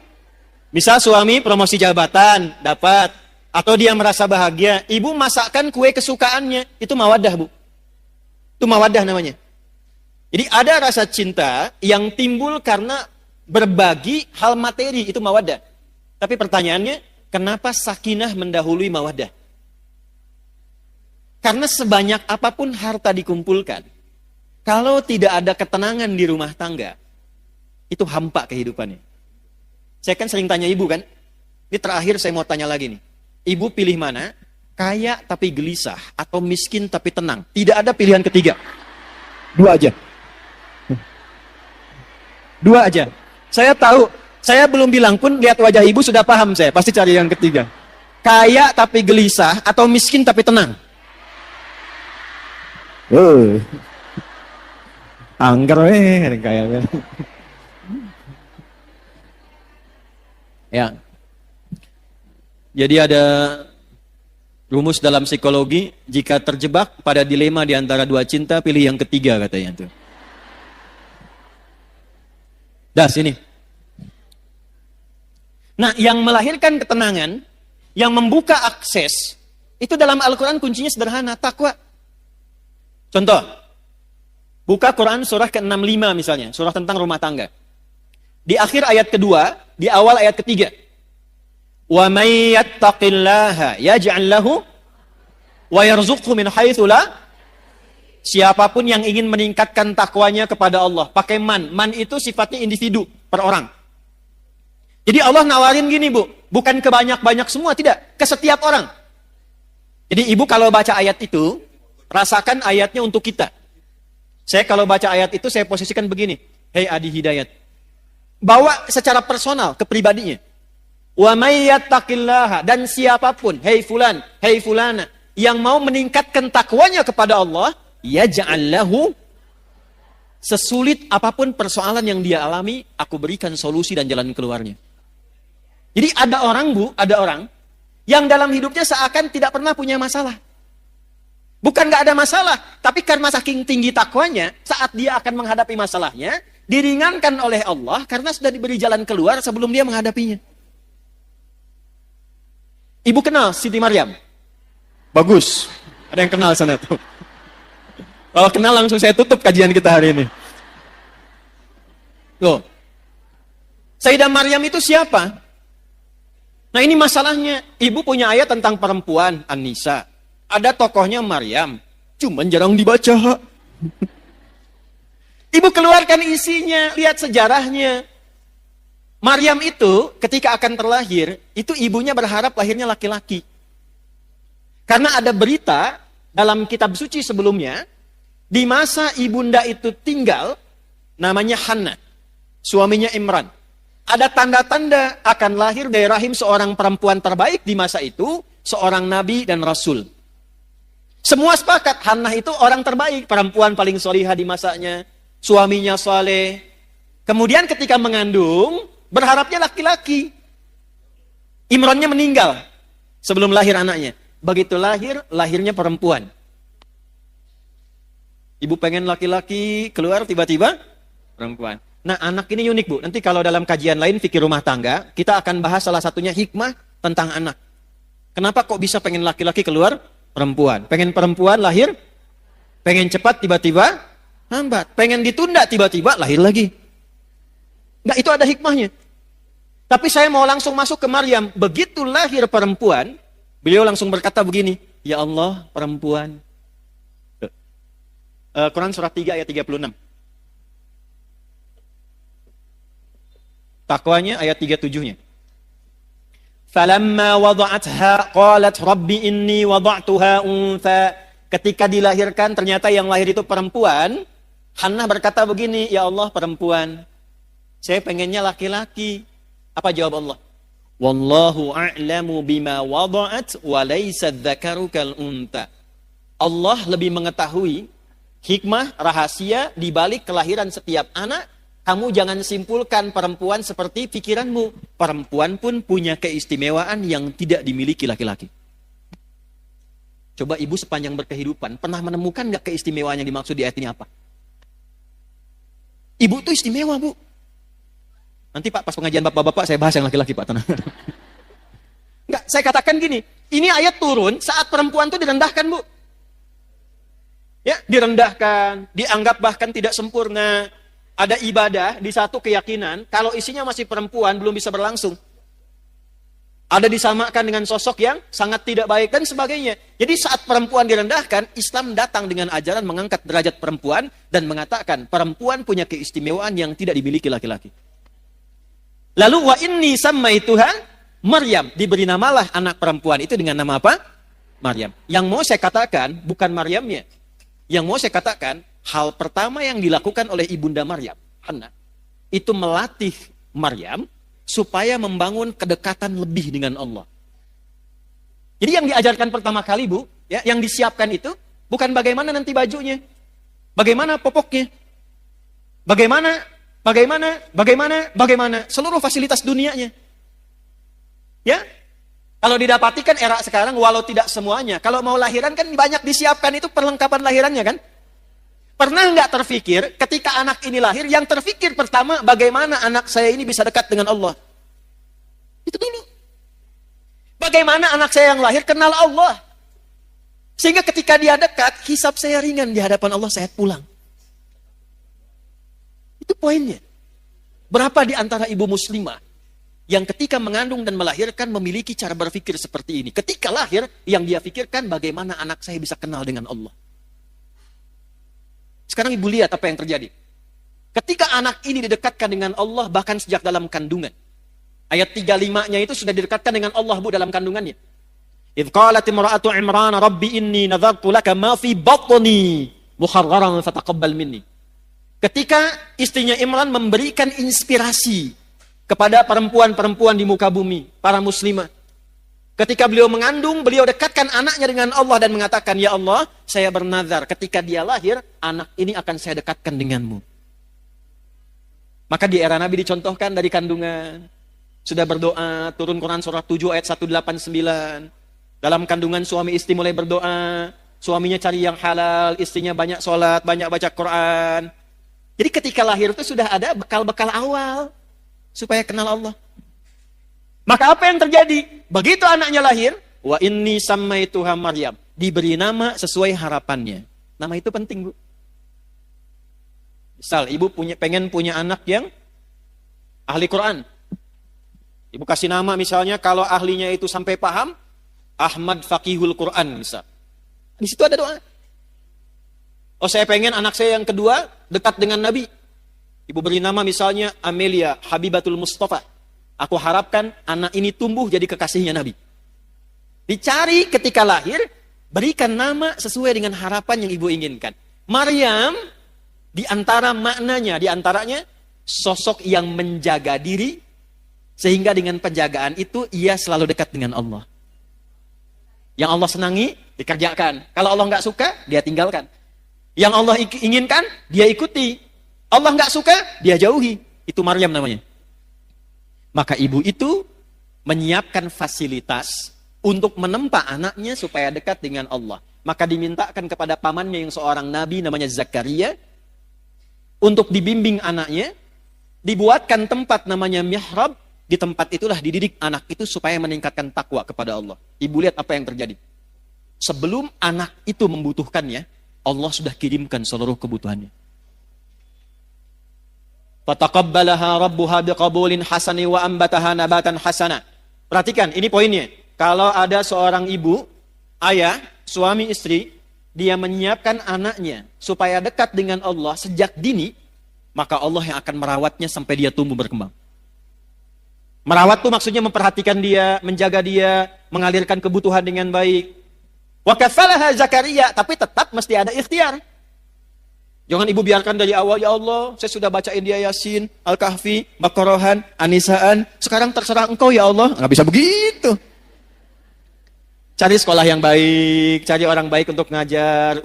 Misal suami promosi jabatan, dapat. Atau dia merasa bahagia. Ibu masakkan kue kesukaannya. Itu mawaddah, Bu. Itu mawaddah namanya. Jadi ada rasa cinta yang timbul karena berbagi hal materi. Itu mawaddah. Tapi pertanyaannya, kenapa sakinah mendahului mawaddah? Karena sebanyak apapun harta dikumpulkan, kalau tidak ada ketenangan di rumah tangga, itu hampa kehidupannya. Saya kan sering tanya ibu kan. Ini terakhir saya mau tanya lagi nih. Ibu pilih mana? Kaya tapi gelisah atau miskin tapi tenang? Tidak ada pilihan ketiga. 2 aja. 2 aja. Saya tahu, saya belum bilang pun lihat wajah ibu sudah paham saya. Pasti cari yang ketiga. Kaya tapi gelisah atau miskin tapi tenang? Angger kaya. Ya. Jadi ada rumus dalam psikologi, jika terjebak pada dilema di antara 2 cinta, pilih yang ketiga katanya tuh. Dah sini. Nah, yang melahirkan ketenangan, yang membuka akses, itu dalam Al-Quran kuncinya sederhana, takwa. Contoh, buka Quran surah ke-65 misalnya, surah tentang rumah tangga. Di akhir ayat kedua, di awal ayat ketiga. Wa may yattaqillaha yaj'al lahu wa yarzuqhu min haitsu la. Siapapun yang ingin meningkatkan takwanya kepada Allah, pakai man. Man itu sifatnya individu, per orang. Jadi Allah nawarin gini, Bu, bukan ke banyak-banyak semua, tidak, ke setiap orang. Jadi ibu kalau baca ayat itu, rasakan ayatnya untuk kita. Saya kalau baca ayat itu, saya posisikan begini. Hei Adi Hidayat. Bawa secara personal, ke pribadinya. Wa may yattaqillaha, dan siapapun, hei fulan, hei fulana, yang mau meningkatkan takwanya kepada Allah, yaj'al lahu, sesulit apapun persoalan yang dia alami, aku berikan solusi dan jalan keluarnya. Jadi ada orang, Bu, ada orang yang dalam hidupnya seakan tidak pernah punya masalah. Bukan gak ada masalah, tapi karena saking tinggi takwanya, saat dia akan menghadapi masalahnya, diringankan oleh Allah karena sudah diberi jalan keluar sebelum dia menghadapinya. Ibu kenal Siti Maryam? Bagus. Ada yang kenal sana tuh. Kalau kenal langsung saya tutup kajian kita hari ini. Loh. Sayyidah Maryam itu siapa? Nah ini masalahnya. Ibu punya ayat tentang perempuan, An-Nisa. Ada tokohnya Maryam. Cuman jarang dibaca. Ibu keluarkan isinya, lihat sejarahnya. Maryam itu ketika akan terlahir, itu ibunya berharap lahirnya laki-laki. Karena ada berita dalam kitab suci sebelumnya, di masa ibunda itu tinggal, namanya Hannah, suaminya Imran. Ada tanda-tanda akan lahir dari rahim seorang perempuan terbaik di masa itu, seorang nabi dan rasul. Semua sepakat, Hannah itu orang terbaik, perempuan paling solihah di masanya, suaminya soleh. Kemudian ketika mengandung, berharapnya laki-laki. Imronnya meninggal sebelum lahir anaknya. Begitu lahir, lahirnya perempuan. Ibu pengen laki-laki, keluar tiba-tiba perempuan. Nah, anak ini unik, Bu. Nanti kalau dalam kajian lain fikih rumah tangga, kita akan bahas salah satunya hikmah tentang anak. Kenapa kok bisa pengen laki-laki keluar perempuan? Pengen perempuan lahir, pengen cepat tiba-tiba lambat. Pengen ditunda tiba-tiba lahir lagi. Enggak, itu ada hikmahnya. Tapi saya mau langsung masuk ke Maryam. Begitu lahir perempuan, beliau langsung berkata begini, "Ya Allah, perempuan." Quran surat 3 ayat 36. Takwanya ayat 37-nya. Falamma wada'atha qalat rabbi inni wada'tuha untha. Ketika dilahirkan ternyata yang lahir itu perempuan, Hannah berkata begini, "Ya Allah, perempuan. Saya pengennya laki-laki." Apa jawab Allah? Wallahu a'lamu bima wada'at wa laysa dzakaru kal untha. Allah lebih mengetahui hikmah, rahasia di balik kelahiran setiap anak. Kamu jangan simpulkan perempuan seperti pikiranmu. Perempuan pun punya keistimewaan yang tidak dimiliki laki-laki. Coba ibu sepanjang berkehidupan, pernah menemukan gak keistimewaan yang dimaksud di ayat ini apa? Ibu tuh istimewa, Bu. Nanti Pak, pas pengajian bapak-bapak, saya bahas yang laki-laki, Pak. Tenang. Enggak, saya katakan gini, ini ayat turun saat perempuan tuh direndahkan, Bu. Ya, direndahkan, dianggap bahkan tidak sempurna. Ada ibadah di satu keyakinan, kalau isinya masih perempuan belum bisa berlangsung. Ada disamakan dengan sosok yang sangat tidak baik dan sebagainya. Jadi saat perempuan direndahkan, Islam datang dengan ajaran mengangkat derajat perempuan dan mengatakan perempuan punya keistimewaan yang tidak dimiliki laki-laki. Lalu wa inni sammaituha Maryam, diberi namalah anak perempuan itu dengan nama apa? Maryam. Yang mau saya katakan bukan Maryamnya. Yang mau saya katakan, hal pertama yang dilakukan oleh ibunda Maryam, Hannah, itu melatih Maryam supaya membangun kedekatan lebih dengan Allah. Jadi yang diajarkan pertama kali, Bu, ya, yang disiapkan itu bukan bagaimana nanti bajunya, bagaimana popoknya, bagaimana seluruh fasilitas dunianya. Ya, kalau didapati kan era sekarang, walau tidak semuanya, kalau mau lahiran kan banyak disiapkan itu perlengkapan lahirannya kan. Pernah nggak terfikir ketika anak ini lahir, yang terfikir pertama bagaimana anak saya ini bisa dekat dengan Allah? Itu dulu. Bagaimana anak saya yang lahir kenal Allah? Sehingga ketika dia dekat, hisab saya ringan di hadapan Allah, saya pulang. Itu poinnya. Berapa di antara ibu muslimah yang ketika mengandung dan melahirkan memiliki cara berpikir seperti ini? Ketika lahir, yang dia pikirkan bagaimana anak saya bisa kenal dengan Allah. Sekarang ibu lihat apa yang terjadi. Ketika anak ini didekatkan dengan Allah bahkan sejak dalam kandungan. Ayat 35-nya itu sudah didekatkan dengan Allah, Bu, dalam kandungannya. Idh qalat imra'atu Imran rabbi inni nadhartu laka ma fi batni muharraran fataqabbal minni. Ketika istrinya Imran memberikan inspirasi kepada perempuan-perempuan di muka bumi, para muslimah. Ketika beliau mengandung, beliau dekatkan anaknya dengan Allah dan mengatakan, "Ya Allah, saya bernazar ketika dia lahir, anak ini akan saya dekatkan denganmu." Maka di era Nabi dicontohkan dari kandungan. Sudah berdoa, turun Quran surah 7 ayat 189. Dalam kandungan suami istri mulai berdoa, suaminya cari yang halal, istrinya banyak sholat, banyak baca Quran. Jadi ketika lahir itu sudah ada bekal-bekal awal supaya kenal Allah. Maka apa yang terjadi? Begitu anaknya lahir, wa inni sammaituha Maryam, diberi nama sesuai harapannya. Nama itu penting, Bu. Misal ibu pengen punya anak yang ahli Quran. Ibu kasih nama misalnya kalau ahlinya itu sampai paham, Ahmad Faqihul Quran misal. Di situ ada doa. Oh, saya pengen anak saya yang kedua dekat dengan Nabi. Ibu beri nama misalnya Amelia Habibatul Mustafa. Aku harapkan anak ini tumbuh jadi kekasihnya Nabi. Dicari ketika lahir, berikan nama sesuai dengan harapan yang ibu inginkan. Maryam, di antara maknanya, di antaranya sosok yang menjaga diri, sehingga dengan penjagaan itu ia selalu dekat dengan Allah. Yang Allah senangi, dikerjakan. Kalau Allah nggak suka, dia tinggalkan. Yang Allah inginkan, dia ikuti. Allah nggak suka, dia jauhi. Itu Maryam namanya. Maka ibu itu menyiapkan fasilitas untuk menempa anaknya supaya dekat dengan Allah. Maka dimintakan kepada pamannya yang seorang nabi namanya Zakaria untuk dibimbing anaknya, dibuatkan tempat namanya mihrab. Di tempat itulah dididik anak itu supaya meningkatkan takwa kepada Allah. Ibu lihat apa yang terjadi. Sebelum anak itu membutuhkannya, Allah sudah kirimkan seluruh kebutuhannya. Fataqabbalaha rabbuha biqabulin hasani wa ambataha nabatan hasana. Perhatikan, ini poinnya. Kalau ada seorang ibu, ayah, suami istri, dia menyiapkan anaknya supaya dekat dengan Allah sejak dini, maka Allah yang akan merawatnya sampai dia tumbuh berkembang. Merawat itu maksudnya memperhatikan dia, menjaga dia, mengalirkan kebutuhan dengan baik. Wa kafalaha Zakaria, tapi tetap mesti ada ikhtiar. Jangan ibu biarkan dari awal, ya Allah, saya sudah bacain dia Yasin, Al-Kahfi, Baqarahan, Anisaan, sekarang terserah engkau ya Allah. Nggak bisa begitu. Cari sekolah yang baik, cari orang baik untuk ngajar,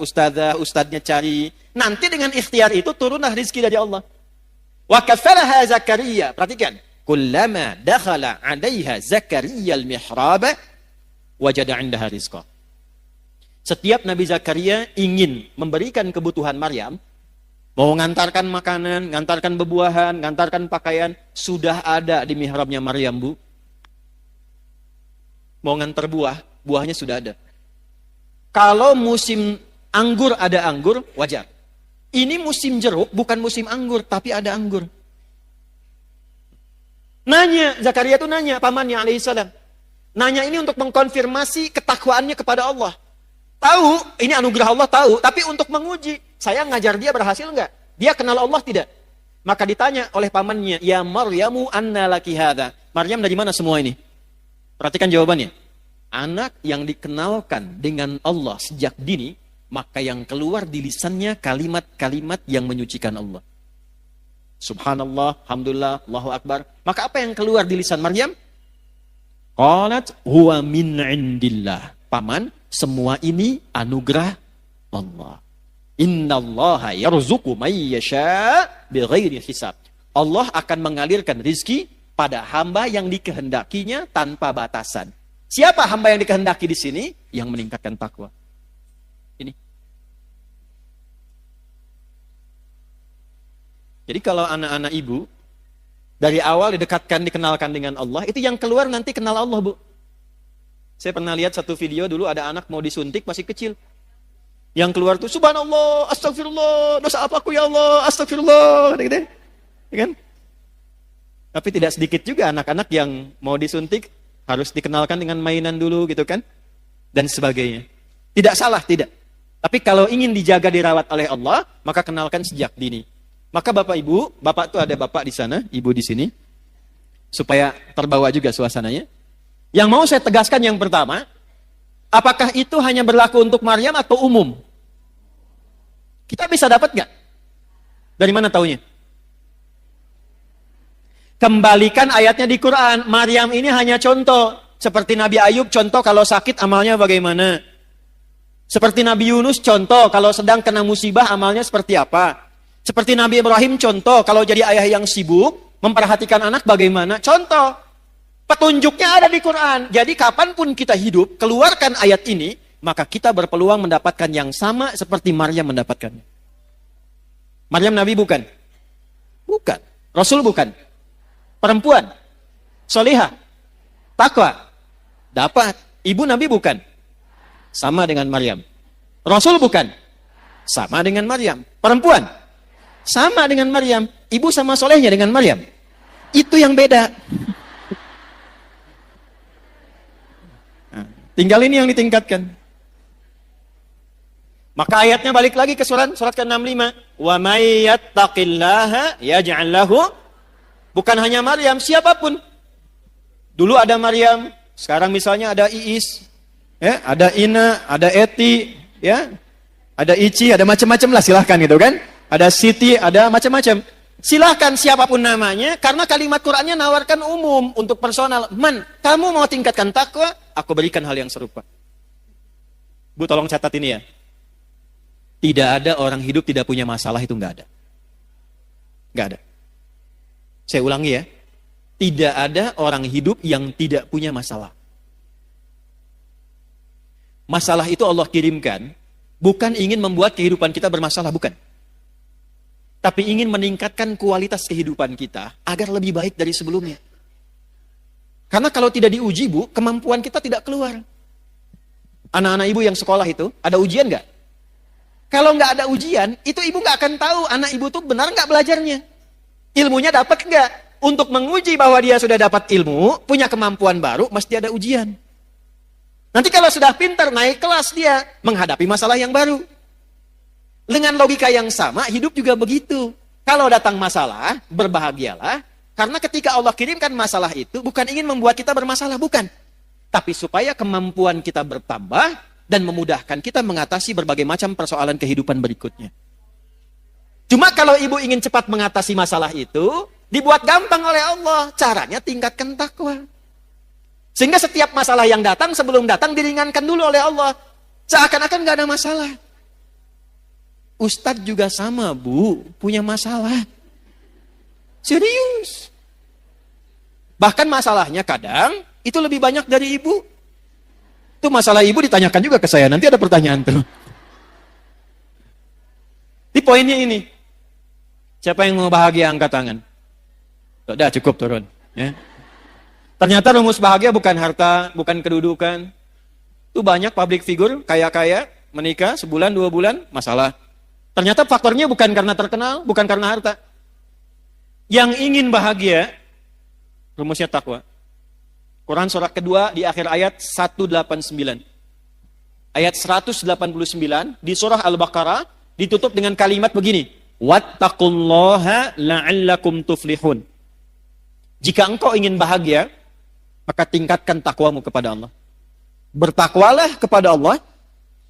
ustadznya cari. Nanti dengan ikhtiar itu turunlah rizki dari Allah. Wa kafalaha Zakaria, perhatikan. Kullama dakhala 'alaiha Zakaria al-mihraba wajada 'indaha rizqa. Setiap Nabi Zakaria ingin memberikan kebutuhan Maryam, mau ngantarkan makanan, ngantarkan bebuahan, ngantarkan pakaian, sudah ada di mihrabnya Maryam, Bu. Mau ngantar buah, buahnya sudah ada. Kalau musim anggur ada anggur, wajar. Ini musim jeruk, bukan musim anggur, tapi ada anggur. Nanya, Zakaria itu nanya, pamannya alaihissalam. Nanya ini untuk mengkonfirmasi ketakwaannya kepada Allah. Tahu, ini anugerah Allah tahu, tapi untuk menguji. Saya ngajar dia berhasil enggak? Dia kenal Allah tidak? Maka ditanya oleh pamannya, ya Maryamu anna laki hadha. Maryam dari mana semua ini? Perhatikan jawabannya. Anak yang dikenalkan dengan Allah sejak dini, maka yang keluar di lisannya kalimat-kalimat yang menyucikan Allah. Subhanallah, Alhamdulillah, Allahu Akbar. Maka apa yang keluar di lisan Maryam? Qalat huwa min indillah. Paman, semua ini anugerah Allah. Innallaha yarzuqu may yasha bighairi hisab. Allah akan mengalirkan rizki pada hamba yang dikehendakinya tanpa batasan. Siapa hamba yang dikehendaki di sini? Yang meningkatkan takwa. Ini. Jadi kalau anak-anak ibu dari awal didekatkan, dikenalkan dengan Allah, itu yang keluar nanti kenal Allah, Bu. Saya pernah lihat satu video dulu, ada anak mau disuntik masih kecil. Yang keluar tuh subhanallah, astagfirullah, dosa apa aku ya Allah, astagfirullah, gitu. Ya kan? Tapi tidak sedikit juga anak-anak yang mau disuntik harus dikenalkan dengan mainan dulu gitu kan, dan sebagainya. Tidak salah, tidak. Tapi kalau ingin dijaga, dirawat oleh Allah, maka kenalkan sejak dini. Maka Bapak Ibu, Bapak tuh ada Bapak di sana, Ibu di sini, supaya terbawa juga suasananya. Yang mau saya tegaskan yang pertama, apakah itu hanya berlaku untuk Maryam atau umum? Kita bisa dapat nggak? Dari mana taunya? Kembalikan ayatnya di Quran. Maryam ini hanya contoh. Seperti Nabi Ayub contoh kalau sakit amalnya bagaimana. Seperti Nabi Yunus contoh kalau sedang kena musibah amalnya seperti apa. Seperti Nabi Ibrahim contoh kalau jadi ayah yang sibuk memperhatikan anak bagaimana. Contoh. Petunjuknya ada di Quran. Jadi kapanpun kita hidup, keluarkan ayat ini, maka kita berpeluang mendapatkan yang sama seperti Maryam mendapatkannya. Maryam Nabi bukan? Bukan. Rasul bukan? Perempuan? Solihah? Takwa? Dapat. Ibu Nabi bukan? Sama dengan Maryam. Rasul bukan? Sama dengan Maryam. Perempuan? Sama dengan Maryam. Ibu sama solehnya dengan Maryam. Itu yang beda. Tinggal ini yang ditingkatkan. Maka ayatnya balik lagi ke surat ke-65. Wa may yattaqillaha yaj'al lahu. Bukan hanya Maryam, siapapun. Dulu ada Maryam, sekarang misalnya ada Iis, ya, ada Ina, ada Eti, ya. Ada Ici, ada macam-macam lah, silahkan gitu kan. Ada Siti, ada macam-macam. Silahkan siapapun namanya, karena kalimat Qur'annya nawarkan umum untuk personal. Man, kamu mau tingkatkan takwa, aku berikan hal yang serupa. Bu, tolong catat ini ya. Tidak ada orang hidup tidak punya masalah, itu nggak ada. Nggak ada. Saya ulangi ya. Tidak ada orang hidup yang tidak punya masalah. Masalah itu Allah kirimkan bukan ingin membuat kehidupan kita bermasalah, bukan. Tapi ingin meningkatkan kualitas kehidupan kita agar lebih baik dari sebelumnya. Karena kalau tidak diuji, Bu, kemampuan kita tidak keluar. Anak-anak ibu yang sekolah itu, ada ujian nggak? Kalau nggak ada ujian, itu ibu nggak akan tahu anak ibu tuh benar nggak belajarnya. Ilmunya dapat nggak? Untuk menguji bahwa dia sudah dapat ilmu, punya kemampuan baru, mesti ada ujian. Nanti kalau sudah pintar, naik kelas dia, menghadapi masalah yang baru. Dengan logika yang sama, hidup juga begitu. Kalau datang masalah, berbahagialah. Karena ketika Allah kirimkan masalah itu, bukan ingin membuat kita bermasalah, bukan. Tapi supaya kemampuan kita bertambah, dan memudahkan kita mengatasi berbagai macam persoalan kehidupan berikutnya. Cuma kalau ibu ingin cepat mengatasi masalah itu, dibuat gampang oleh Allah. Caranya tingkatkan takwa. Sehingga setiap masalah yang datang, sebelum datang diringankan dulu oleh Allah. Seakan-akan gak ada masalah. Ustadz juga sama, Bu, punya masalah. Serius. Bahkan masalahnya kadang itu lebih banyak dari ibu. Itu masalah ibu ditanyakan juga ke saya. Nanti ada pertanyaan tuh. Di poinnya ini. Siapa yang mau bahagia angkat tangan? Sudah cukup turun. Ya. Ternyata rumus bahagia bukan harta, bukan kedudukan. Itu banyak public figure, kaya-kaya, menikah, sebulan, 2 bulan, masalah. Ternyata faktornya bukan karena terkenal, bukan karena harta. Yang ingin bahagia, rumusnya takwa. Quran surah kedua di akhir ayat 189. Ayat 189 di surah Al-Baqarah ditutup dengan kalimat begini. Wattaqullaha la'allakum tuflihun. Jika engkau ingin bahagia, maka tingkatkan takwamu kepada Allah. Bertakwalah kepada Allah,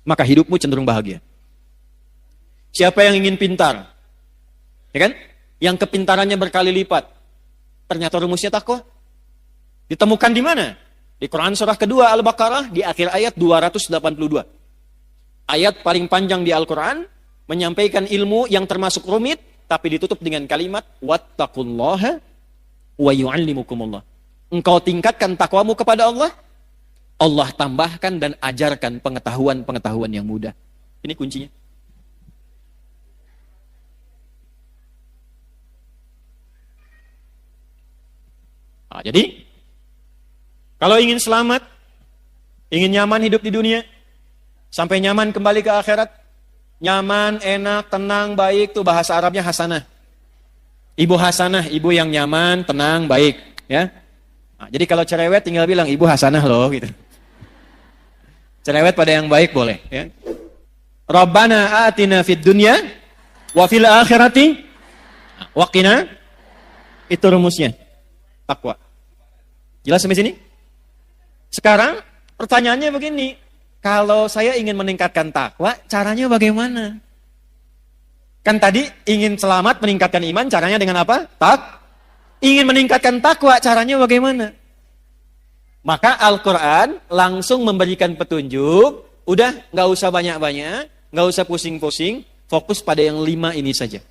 maka hidupmu cenderung bahagia. Siapa yang ingin pintar? Ya kan? Yang kepintarannya berkali lipat. Ternyata rumusnya takwa. Ditemukan di mana? Di Quran surah kedua Al-Baqarah di akhir ayat 282. Ayat paling panjang di Al-Quran menyampaikan ilmu yang termasuk rumit tapi ditutup dengan kalimat wattaqullaha wa yu'allimukumullah. Engkau tingkatkan takwamu kepada Allah, Allah tambahkan dan ajarkan pengetahuan-pengetahuan yang mudah. Ini kuncinya. Nah, jadi kalau ingin selamat, ingin nyaman hidup di dunia, sampai nyaman kembali ke akhirat, nyaman, enak, tenang, baik, tuh bahasa Arabnya hasanah. Ibu hasanah, ibu yang nyaman, tenang, baik, ya. Nah, jadi kalau cerewet tinggal bilang ibu hasanah loh, gitu. Cerewet pada yang baik boleh, ya. Rabbana atina fid dunya wa fil akhirati wa qina. Itu rumusnya. Takwa. Jelas sampai sini? Sekarang pertanyaannya begini, kalau saya ingin meningkatkan takwa, caranya bagaimana? Kan tadi ingin selamat, meningkatkan iman, caranya dengan apa? Ingin meningkatkan takwa, caranya bagaimana? Maka Al-Quran langsung memberikan petunjuk, udah gak usah banyak-banyak, gak usah pusing-pusing, fokus pada yang 5 ini saja.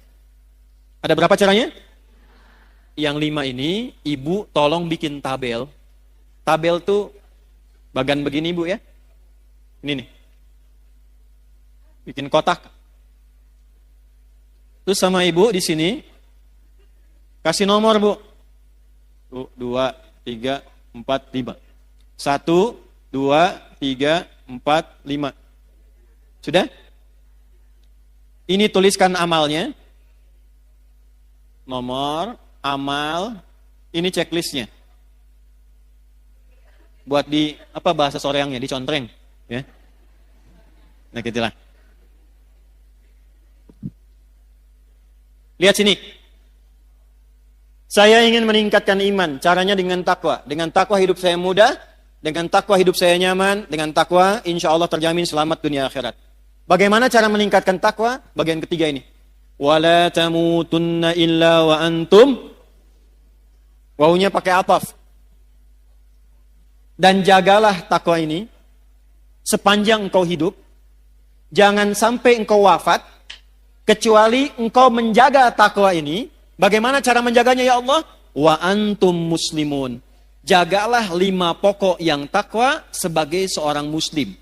Ada berapa caranya? Yang 5 ini, ibu tolong bikin tabel. Tabel tuh bagan begini Bu ya. Ini nih. Bikin kotak. Terus sama ibu di sini kasih nomor Bu. 2, 3, 4, 5. 1, 2, 3, 4, 5. Sudah? Ini tuliskan amalnya. Nomor, amal, ini checklistnya. Buat di apa bahasa soreangnya, dicontreng, ya. Nah, gitulah. Lihat sini. Saya ingin meningkatkan iman, caranya dengan takwa. Dengan takwa hidup saya mudah, dengan takwa hidup saya nyaman, dengan takwa insya Allah terjamin selamat dunia akhirat. Bagaimana cara meningkatkan takwa? Bagian ketiga ini. Wala tamutunna illa wa antum. Wawunya pakai ataf. Dan jagalah takwa ini sepanjang engkau hidup, jangan sampai engkau wafat kecuali engkau menjaga takwa ini. Bagaimana cara menjaganya ya Allah? Wa antum muslimun. Jagalah 5 pokok yang takwa sebagai seorang muslim.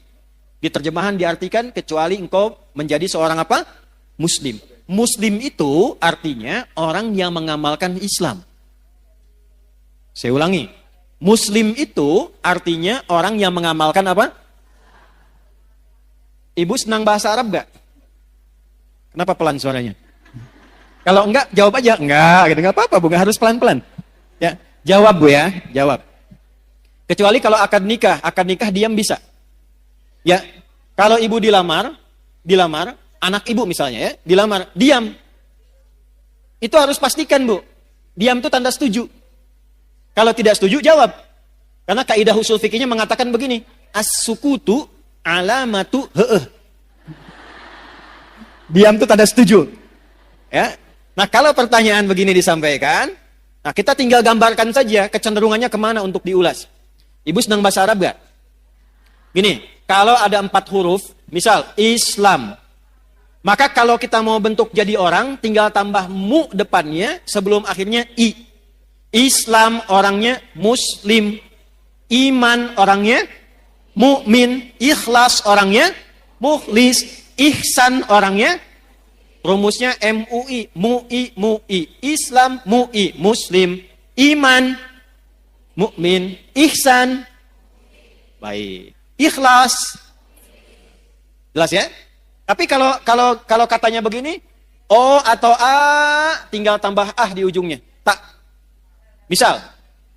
Di terjemahan diartikan kecuali engkau menjadi seorang apa? Muslim. Muslim itu artinya orang yang mengamalkan Islam. Saya ulangi. Muslim itu artinya orang yang mengamalkan apa? Ibu senang bahasa Arab gak? Kenapa pelan suaranya? Kalau enggak, jawab aja. Enggak, gitu. Enggak apa-apa, Bu. Enggak harus pelan-pelan. Ya, jawab, Bu ya. Jawab. Kecuali kalau akad nikah diam bisa. Ya, kalau ibu dilamar, anak ibu misalnya ya, dilamar, diam. Itu harus pastikan, Bu. Diam itu tanda setuju. Kalau tidak setuju, jawab. Karena kaidah usul fikihnya mengatakan begini, as-sukutu alamatu heeh. Diam itu tanda setuju. Ya. Nah, kalau pertanyaan begini disampaikan, nah kita tinggal gambarkan saja kecenderungannya kemana untuk diulas. Ibu senang bahasa Arab gak? Gini, kalau ada 4 huruf, misal Islam, maka kalau kita mau bentuk jadi orang, tinggal tambah mu depannya sebelum akhirnya i. Islam orangnya muslim, iman orangnya mukmin, ikhlas orangnya mukhlis, ihsan orangnya rumusnya MUI, MUI, Islam, MUI, Muslim, iman, mukmin, ihsan, baik, ikhlas, jelas ya? Tapi kalau katanya begini, O atau A, tinggal tambah ah di ujungnya, tak. Misal,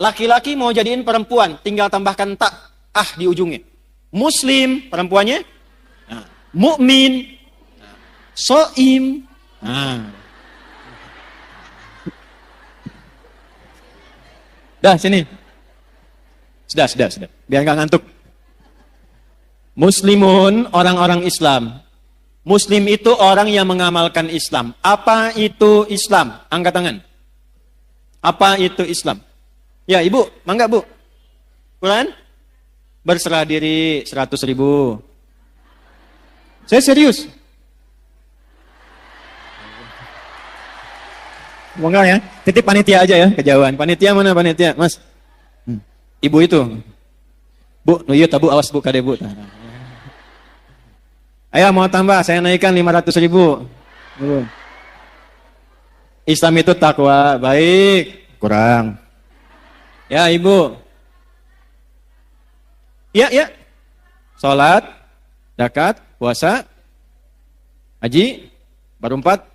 laki-laki mau jadiin perempuan, tinggal tambahkan tak, ah di ujungnya. Muslim, perempuannya, nah, mukmin, soim. Nah. Dah sini. Sudah. Biar nggak ngantuk. Muslimun, orang-orang Islam. Muslim itu orang yang mengamalkan Islam. Apa itu Islam? Angkat tangan. Apa itu Islam? Ya, Ibu, mangga Bu. Quran? Berserah diri 100.000. Saya serius. Enggak ya, titip panitia aja ya, kejauhan. Panitia mana panitia, Mas? Ibu itu. Bu, nuyut Bu, awas Bu kade Bu. Ayo mau tambah, saya naikkan 500.000. Islam itu takwa, baik, kurang. Ya Ibu. Ya. Salat, zakat, puasa, haji, baru 4.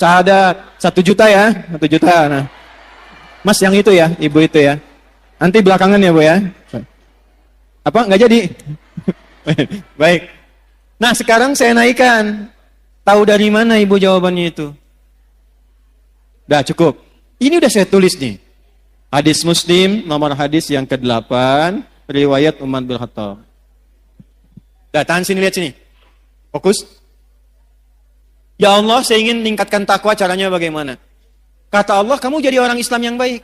Syahadat 1 juta ya, 1 juta. Nah, Mas yang itu ya, Ibu itu ya. Nanti belakangan ya Bu ya. Apa? Nggak jadi? Baik. Nah sekarang saya naikkan. Tahu dari mana Ibu jawabannya itu? Udah cukup. Ini udah saya tulis nih. Hadis Muslim, nomor hadis yang ke-8, riwayat Umar bin Khattab. Dah, tahan sini, lihat sini. Fokus. Ya Allah, saya ingin meningkatkan takwa, caranya bagaimana? Kata Allah, kamu jadi orang Islam yang baik.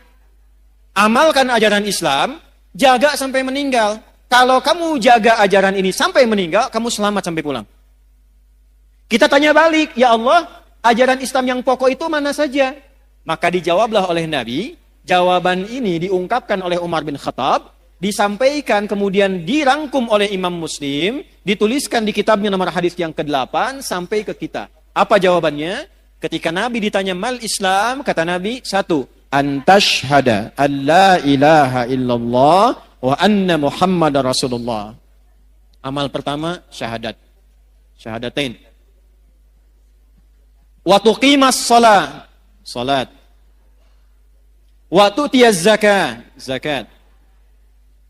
Amalkan ajaran Islam, jaga sampai meninggal. Kalau kamu jaga ajaran ini sampai meninggal, kamu selamat sampai pulang. Kita tanya balik, ya Allah, ajaran Islam yang pokok itu mana saja? Maka dijawablah oleh Nabi, jawaban ini diungkapkan oleh Umar bin Khattab, disampaikan kemudian dirangkum oleh Imam Muslim, dituliskan di kitabnya nomor hadis yang ke-8 sampai ke kita. Apa jawabannya? Ketika Nabi ditanya mal Islam, kata Nabi, 1, antashhada an la ilaha illallah wa anna Muhammadar Rasulullah. Amal pertama syahadat. Syahadatain. Wa tuqimas shalah, salat. Wa tu'tiyaz zakat, zakat.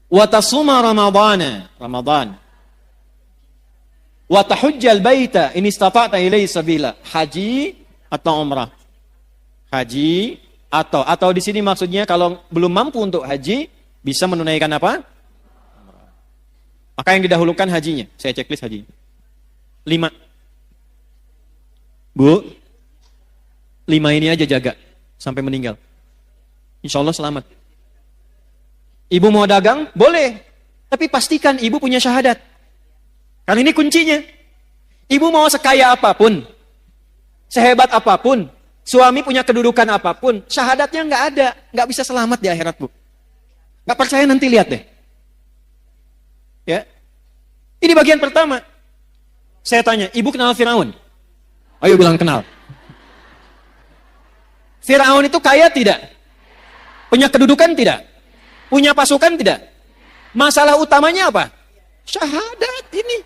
Wa tasuma ramadana, ramadan. Wa tahujjal baita in istata'ta ilaihi sabila, haji atau umrah. Haji atau di sini maksudnya kalau belum mampu untuk haji bisa menunaikan apa? Maka yang didahulukan hajinya. Saya checklist haji. 5. Bu, 5 ini aja jaga sampai meninggal. Insya Allah selamat. Ibu mau dagang? Boleh. Tapi pastikan ibu punya syahadat. Karena ini kuncinya. Ibu mau sekaya apapun, sehebat apapun, suami punya kedudukan apapun, syahadatnya nggak ada, nggak bisa selamat di akhirat, Bu. Nggak percaya nanti lihat deh. Ya, ini bagian pertama. Saya tanya, ibu kenal Firaun? Ayo bilang kenal. Firaun itu kaya tidak? Punya kedudukan tidak? Punya pasukan tidak? Masalah utamanya apa? Syahadat ini.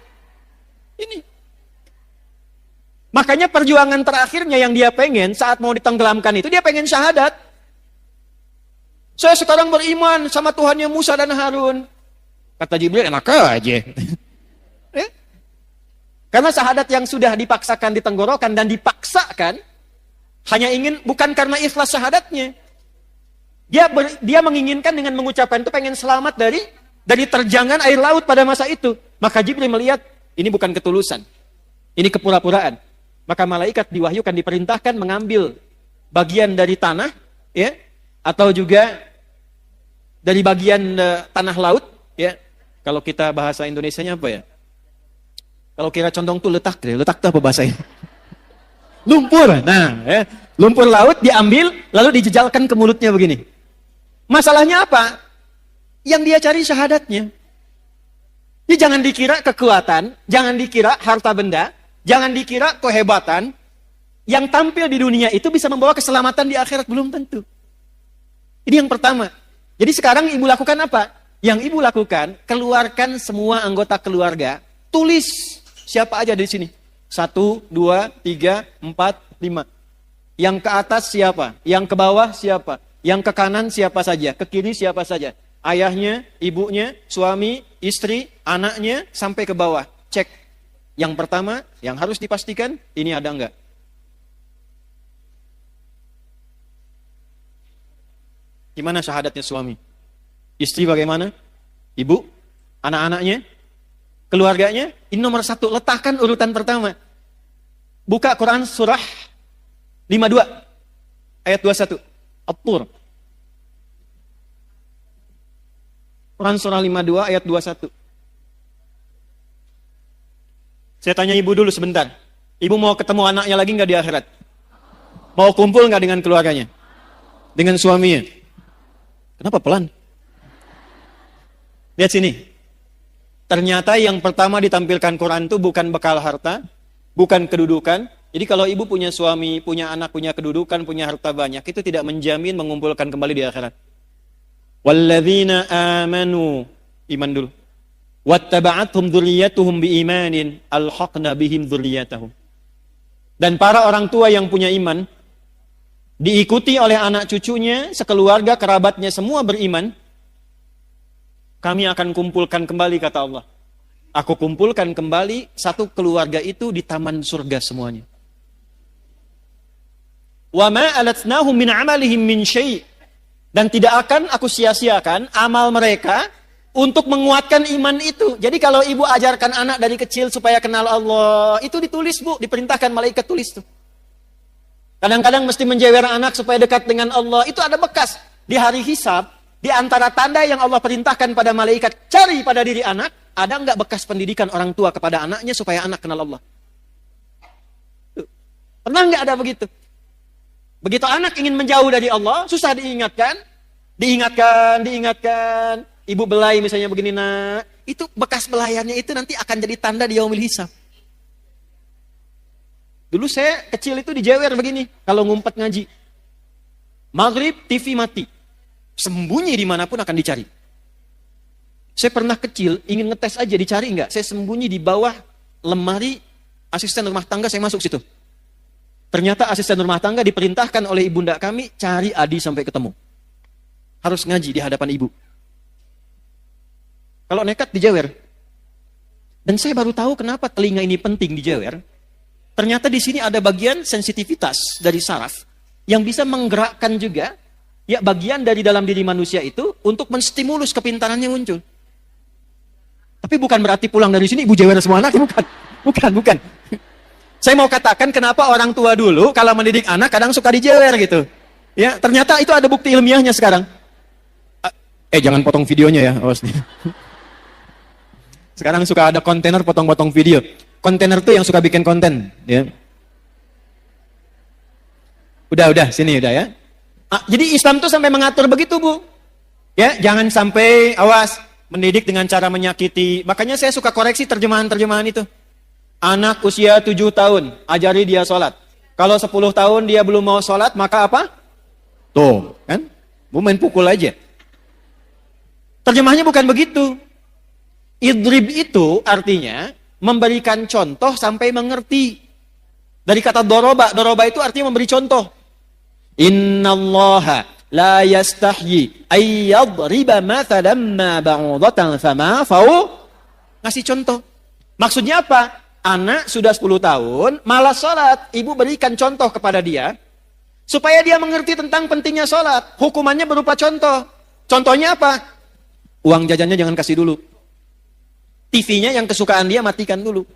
Makanya perjuangan terakhirnya yang dia pengen saat mau ditenggelamkan itu, dia pengen syahadat. Saya sekarang beriman sama Tuhannya Musa dan Harun. Kata Jibril, enak aja. Ya? Karena syahadat yang sudah dipaksakan di tenggorokan dan dipaksakan, hanya ingin, bukan karena ikhlas syahadatnya. Dia menginginkan dengan mengucapkan itu pengen selamat dari terjangan air laut pada masa itu. Maka Jibril melihat, ini bukan ketulusan. Ini kepura-puraan. Maka malaikat diwahyukan, diperintahkan mengambil bagian dari tanah, ya, atau juga dari bagian tanah laut, ya. Kalau kita bahasa Indonesianya apa ya? Kalau kira condong tuh letak tuh apa bahasanya? Lumpur. Nah, ya. Lumpur laut diambil lalu dijejalkan ke mulutnya begini. Masalahnya apa? Yang dia cari syahadatnya. Jadi jangan dikira kekuatan, jangan dikira harta benda, jangan dikira kehebatan. Yang tampil di dunia itu bisa membawa keselamatan di akhirat, belum tentu. Ini yang pertama. Jadi sekarang ibu lakukan apa? Yang ibu lakukan, keluarkan semua anggota keluarga, tulis siapa aja di sini. 1, 2, 3, 4, 5. Yang ke atas siapa? Yang ke bawah siapa? Yang ke kanan siapa saja? Ke kiri siapa saja? Ayahnya, ibunya, suami, istri, anaknya, sampai ke bawah. Cek. Yang pertama, yang harus dipastikan, ini ada enggak? Gimana syahadatnya suami? Istri bagaimana? Ibu? Anak-anaknya? Keluarganya? Ini nomor 1. Letakkan urutan pertama. Buka Quran surah 52. Ayat 21. At-Tur. Quran surah 52 ayat 21. Saya tanya ibu dulu sebentar. Ibu mau ketemu anaknya lagi nggak di akhirat? Mau kumpul nggak dengan keluarganya? Dengan suaminya? Kenapa pelan? Lihat sini. Ternyata yang pertama ditampilkan Quran itu bukan bekal harta, bukan kedudukan. Jadi kalau ibu punya suami, punya anak, punya kedudukan, punya harta banyak, itu tidak menjamin mengumpulkan kembali di akhirat. Walladzina amanu, iman dulu. Wattaba'athum dzurriyyatuhum biimanin alhaqna bihim dzurriyyatahum. Dan para orang tua yang punya iman diikuti oleh anak cucunya, sekeluarga, kerabatnya semua beriman, kami akan kumpulkan kembali, kata Allah. Aku kumpulkan kembali satu keluarga itu di taman surga semuanya. Wa ma alatnahum min amalihim min syai'. Dan tidak akan aku sia-siakan amal mereka untuk menguatkan iman itu. Jadi kalau ibu ajarkan anak dari kecil supaya kenal Allah, itu ditulis, Bu, diperintahkan malaikat tulis tuh. Kadang-kadang mesti menjewer anak supaya dekat dengan Allah, itu ada bekas. Di hari hisab, di antara tanda yang Allah perintahkan pada malaikat, cari pada diri anak, ada enggak bekas pendidikan orang tua kepada anaknya supaya anak kenal Allah? Pernah enggak ada begitu? Begitu anak ingin menjauh dari Allah, susah diingatkan. Ibu belai misalnya begini, nak. Itu bekas belayannya itu nanti akan jadi tanda di yaumil hisab. Dulu saya kecil itu dijewer begini, kalau ngumpet ngaji. Maghrib, TV mati. Sembunyi dimanapun akan dicari. Saya pernah kecil, ingin ngetes aja, dicari enggak? Saya sembunyi di bawah lemari asisten rumah tangga, saya masuk situ. Ternyata asisten rumah tangga diperintahkan oleh ibunda kami, cari Adi sampai ketemu. Harus ngaji di hadapan ibu. Kalau nekat dijewer. Dan saya baru tahu kenapa telinga ini penting dijewer. Ternyata di sini ada bagian sensitivitas dari saraf yang bisa menggerakkan juga ya bagian dari dalam diri manusia itu untuk menstimulus kepintarannya muncul. Tapi bukan berarti pulang dari sini ibu jewer semua anak, bukan. Saya mau katakan kenapa orang tua dulu kalau mendidik anak kadang suka dijewer gitu. Ya, ternyata itu ada bukti ilmiahnya sekarang. Jangan potong videonya ya. Sekarang suka ada kontainer potong-potong video. Kontainer tuh yang suka bikin konten, ya. Udah, sini udah ya. Jadi Islam tuh sampai mengatur begitu, Bu. Ya, jangan sampai awas mendidik dengan cara menyakiti. Makanya saya suka koreksi terjemahan-terjemahan itu. Anak usia 7 tahun, ajari dia sholat. Kalau 10 tahun dia belum mau sholat, maka apa? Tuh, kan? Bu main pukul aja. Terjemahnya bukan begitu. Idrib itu artinya memberikan contoh sampai mengerti. Dari kata doroba itu artinya memberi contoh. Innallaha la yastahyi ayyadriba mathalan ma ba'udatan fama fau. Ngasih contoh. Maksudnya apa? Anak sudah 10 tahun, malas sholat. Ibu berikan contoh kepada dia, supaya dia mengerti tentang pentingnya sholat. Hukumannya berupa contoh. Contohnya apa? Uang jajannya jangan kasih dulu. TV-nya yang kesukaan dia matikan dulu.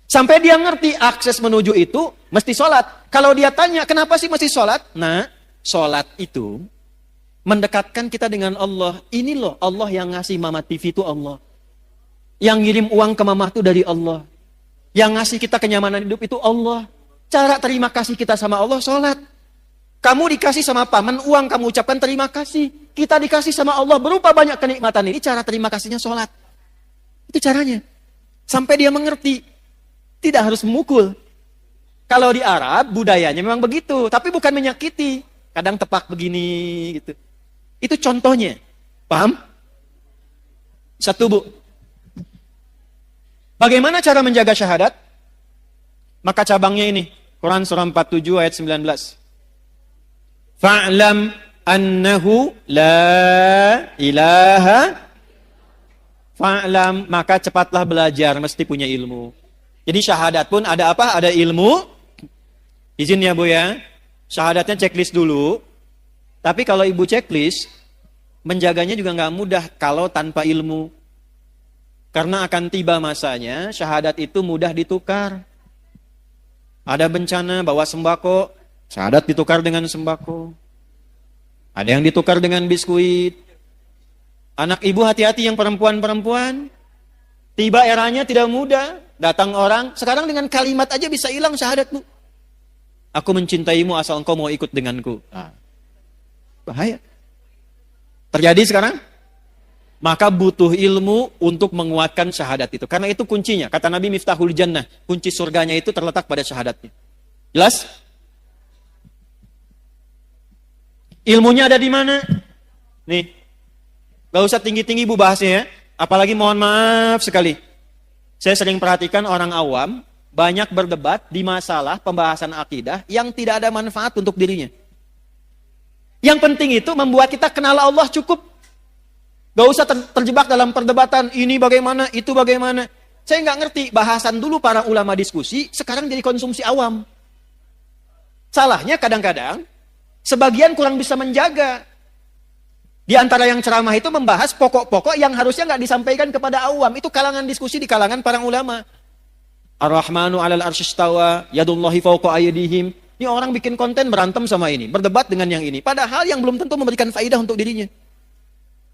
Sampai dia ngerti akses menuju itu mesti sholat. Kalau dia tanya, kenapa sih mesti sholat? Nah, sholat itu mendekatkan kita dengan Allah. Ini loh Allah yang ngasih mama TV itu Allah. Yang ngirim uang ke mama itu dari Allah. Yang ngasih kita kenyamanan hidup itu Allah. Cara terima kasih kita sama Allah, sholat. Kamu dikasih sama paman, uang kamu ucapkan terima kasih. Kita dikasih sama Allah berupa banyak kenikmatan ini, cara terima kasihnya sholat. Itu caranya. Sampai dia mengerti. Tidak harus memukul. Kalau di Arab, budayanya memang begitu. Tapi bukan menyakiti. Kadang tepak begini, gitu. Itu contohnya. Paham? Satu, Bu. Bagaimana cara menjaga syahadat? Maka cabangnya ini. Quran surah 47 ayat 19. Fa'lam annahu la ilaha. Fa'lam, maka cepatlah belajar, mesti punya ilmu. Jadi syahadat pun ada apa? Ada ilmu. Izin ya Bu ya. Syahadatnya checklist dulu. Tapi kalau ibu checklist, menjaganya juga nggak mudah kalau tanpa ilmu. Karena akan tiba masanya, syahadat itu mudah ditukar. Ada bencana, bawa sembako, syahadat ditukar dengan sembako. Ada yang ditukar dengan biskuit. Anak ibu hati-hati yang perempuan-perempuan. Tiba eranya tidak mudah. Datang orang, sekarang dengan kalimat aja bisa hilang syahadatmu. Aku mencintaimu asal engkau mau ikut denganku. Bahaya. Terjadi sekarang? Maka butuh ilmu untuk menguatkan syahadat itu. Karena itu kuncinya. Kata Nabi Miftahul Jannah. Kunci surganya itu terletak pada syahadatnya. Jelas? Ilmunya ada di mana? Nih. Gak usah tinggi-tinggi Bu bahasnya ya. Apalagi mohon maaf sekali. Saya sering perhatikan orang awam. Banyak berdebat di masalah pembahasan akidah yang tidak ada manfaat untuk dirinya. Yang penting itu membuat kita kenal Allah cukup. Gak usah terjebak dalam perdebatan, ini bagaimana, itu bagaimana. Saya nggak ngerti, bahasan dulu para ulama diskusi, sekarang jadi konsumsi awam. Salahnya kadang-kadang, sebagian kurang bisa menjaga. Di antara yang ceramah itu membahas pokok-pokok yang harusnya nggak disampaikan kepada awam. Itu kalangan diskusi di kalangan para ulama. Ar-Rahmanu 'alal arsyistawa, yadullahi fawqa aydihim. Ini orang bikin konten berantem sama ini, berdebat dengan yang ini. Padahal yang belum tentu memberikan faidah untuk dirinya.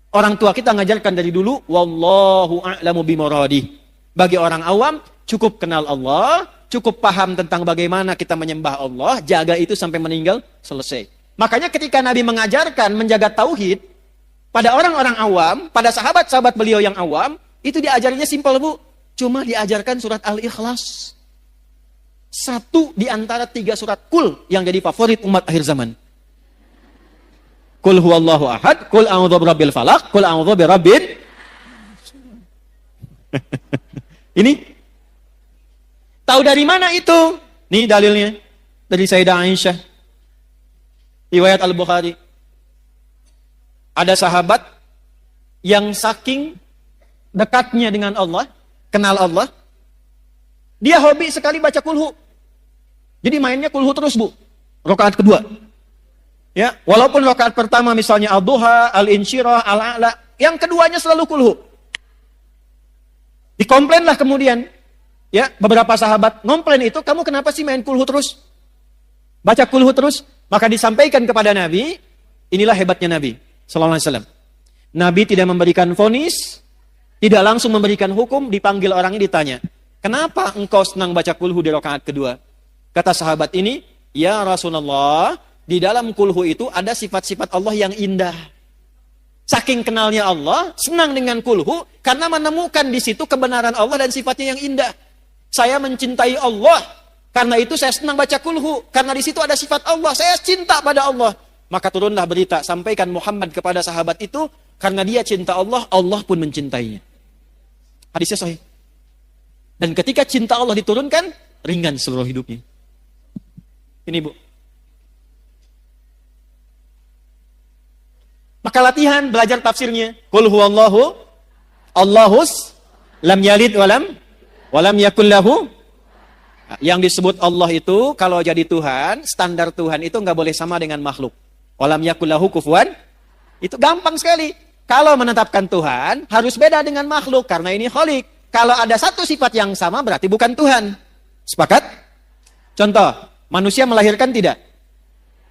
Orang tua kita ngajarkan dari dulu, wallahu a'lamu bimuradih. Bagi orang awam, cukup kenal Allah, cukup paham tentang bagaimana kita menyembah Allah, jaga itu sampai meninggal, selesai. Makanya ketika Nabi mengajarkan menjaga tauhid, pada orang-orang awam, pada sahabat-sahabat beliau yang awam, itu diajarnya simpel Bu. Cuma diajarkan surat Al-Ikhlas. Satu di antara 3 surat Qul yang jadi favorit umat akhir zaman. Qul huwallahu ahad, qul a'udzu birabbil falaq, qul a'udzu birabbin. Ini tahu dari mana itu? Nih dalilnya dari Sayyidah Aisyah. Riwayat Al-Bukhari. Ada sahabat yang saking dekatnya dengan Allah, kenal Allah, dia hobi sekali baca kulhu. Jadi mainnya kulhu terus Bu. Rakaat kedua. Ya, walaupun rakaat pertama misalnya Al-Duha, Al-Insyirah, Al-A'la, yang keduanya selalu kulhu. Dikomplainlah kemudian. Ya, beberapa sahabat ngomplain itu, kamu kenapa sih main kulhu terus? Baca kulhu terus? Maka disampaikan kepada Nabi, inilah hebatnya Nabi sallallahu alaihi wasallam. Nabi tidak memberikan vonis, Tidak langsung memberikan hukum, dipanggil orangnya ditanya, kenapa engkau senang baca kulhu di rakaat kedua? Kata sahabat ini, ya Rasulullah, di dalam kulhu itu ada sifat-sifat Allah yang indah. Saking kenalnya Allah, senang dengan kulhu, karena menemukan di situ kebenaran Allah dan sifatnya yang indah. Saya mencintai Allah, karena itu saya senang baca kulhu, karena di situ ada sifat Allah, saya cinta pada Allah. Maka turunlah berita, sampaikan Muhammad kepada sahabat itu, karena dia cinta Allah, Allah pun mencintainya. Hadisnya sahih. Dan ketika cinta Allah diturunkan, ringan seluruh hidupnya. Ini Bu. Maka latihan, belajar tafsirnya. Qul huwallahu, Allahus, lam yalid walam yakul lahu. Yang disebut Allah itu, kalau jadi Tuhan, standar Tuhan itu nggak boleh sama dengan makhluk. Walam yakul lahu kufuwan, itu gampang sekali. Kalau menetapkan Tuhan, harus beda dengan makhluk, karena ini khalik. Kalau ada satu sifat yang sama, berarti bukan Tuhan. Sepakat? Contoh, manusia melahirkan tidak?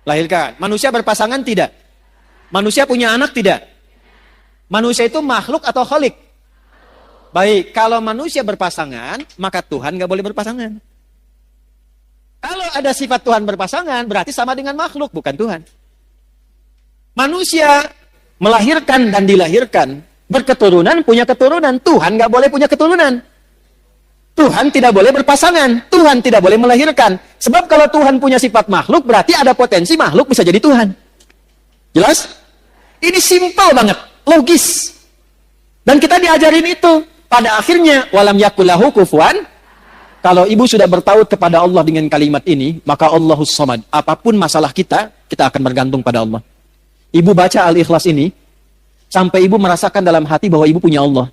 Lahirkan. Manusia berpasangan tidak? Manusia punya anak tidak? Manusia itu makhluk atau khalik? Baik, kalau manusia berpasangan, maka Tuhan nggak boleh berpasangan. Kalau ada sifat Tuhan berpasangan, berarti sama dengan makhluk, bukan Tuhan. Manusia melahirkan dan dilahirkan, berketurunan, punya keturunan. Tuhan nggak boleh punya keturunan. Tuhan tidak boleh berpasangan. Tuhan tidak boleh melahirkan. Sebab kalau Tuhan punya sifat makhluk, berarti ada potensi makhluk bisa jadi Tuhan. Jelas? Ini simpel banget, logis. Dan kita diajarin itu. Pada akhirnya, walam yakullahu kufuwan. Kalau ibu sudah bertaut kepada Allah dengan kalimat ini, maka Allahus Samad. Apapun masalah kita akan bergantung pada Allah. Ibu baca Al-Ikhlas ini, sampai ibu merasakan dalam hati bahwa ibu punya Allah.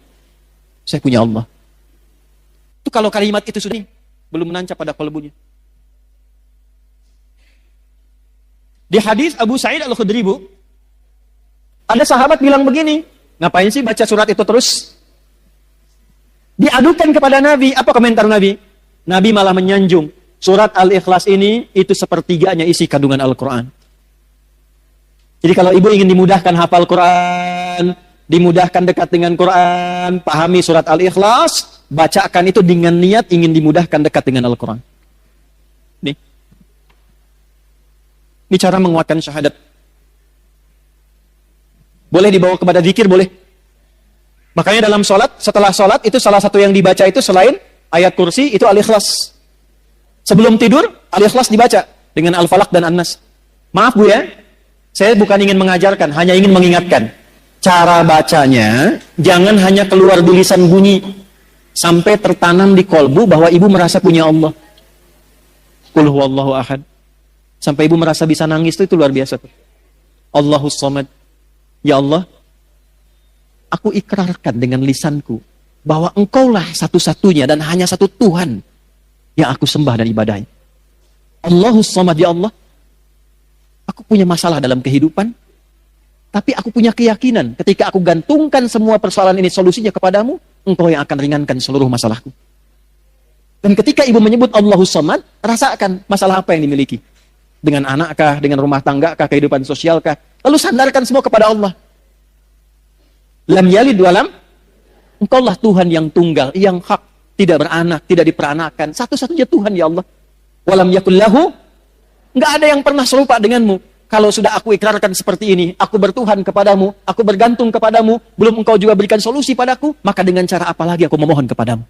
Saya punya Allah. Itu kalau kalimat itu sudah belum menancap pada kalbunya. Di hadis Abu Sa'id Al-Khudri, Bu, ada sahabat bilang begini, ngapain sih baca surat itu terus? Diadukan kepada Nabi, apa komentar Nabi? Nabi malah menyanjung, surat Al-Ikhlas ini itu sepertiganya isi kandungan Al-Quran. Jadi kalau ibu ingin dimudahkan hafal Quran, dimudahkan dekat dengan Quran, pahami surat Al-Ikhlas, bacakan itu dengan niat ingin dimudahkan dekat dengan Al-Quran. Ini cara menguatkan syahadat. Boleh dibawa kepada zikir, boleh. Makanya dalam sholat, setelah sholat, itu salah satu yang dibaca itu selain ayat kursi, itu Al-Ikhlas. Sebelum tidur, Al-Ikhlas dibaca dengan Al-Falaq dan An-Nas. Maaf Bu ya, saya bukan ingin mengajarkan, hanya ingin mengingatkan. Cara bacanya, jangan hanya keluar di lisan bunyi, sampai tertanam di kolbu bahwa ibu merasa punya Allah. Qul huwallahu ahad. Sampai ibu merasa bisa nangis, itu luar biasa tuh. Allahus Samad. Ya Allah, aku ikrarkan dengan lisanku bahwa engkaulah satu-satunya dan hanya satu Tuhan yang aku sembah dan ibadahi. Allahus Samad, ya Allah, aku punya masalah dalam kehidupan, tapi aku punya keyakinan ketika aku gantungkan semua persoalan ini solusinya kepadamu, engkau yang akan ringankan seluruh masalahku. Dan ketika ibu menyebut Allahus Samad, rasakan masalah apa yang dimiliki. Dengan anakkah, dengan rumah tanggakah, kehidupan sosialkah. Lalu sandarkan semua kepada Allah. Lam yalid walam, engkaulah Tuhan yang tunggal, yang hak, tidak beranak, tidak diperanakan. Satu-satunya Tuhan, ya Allah. Walam yakul lahu, nggak ada yang pernah serupa denganmu. Kalau sudah aku ikrarkan seperti ini, aku bertuhan kepadamu, aku bergantung kepadamu, belum engkau juga berikan solusi padaku, maka dengan cara apa lagi aku memohon kepadamu?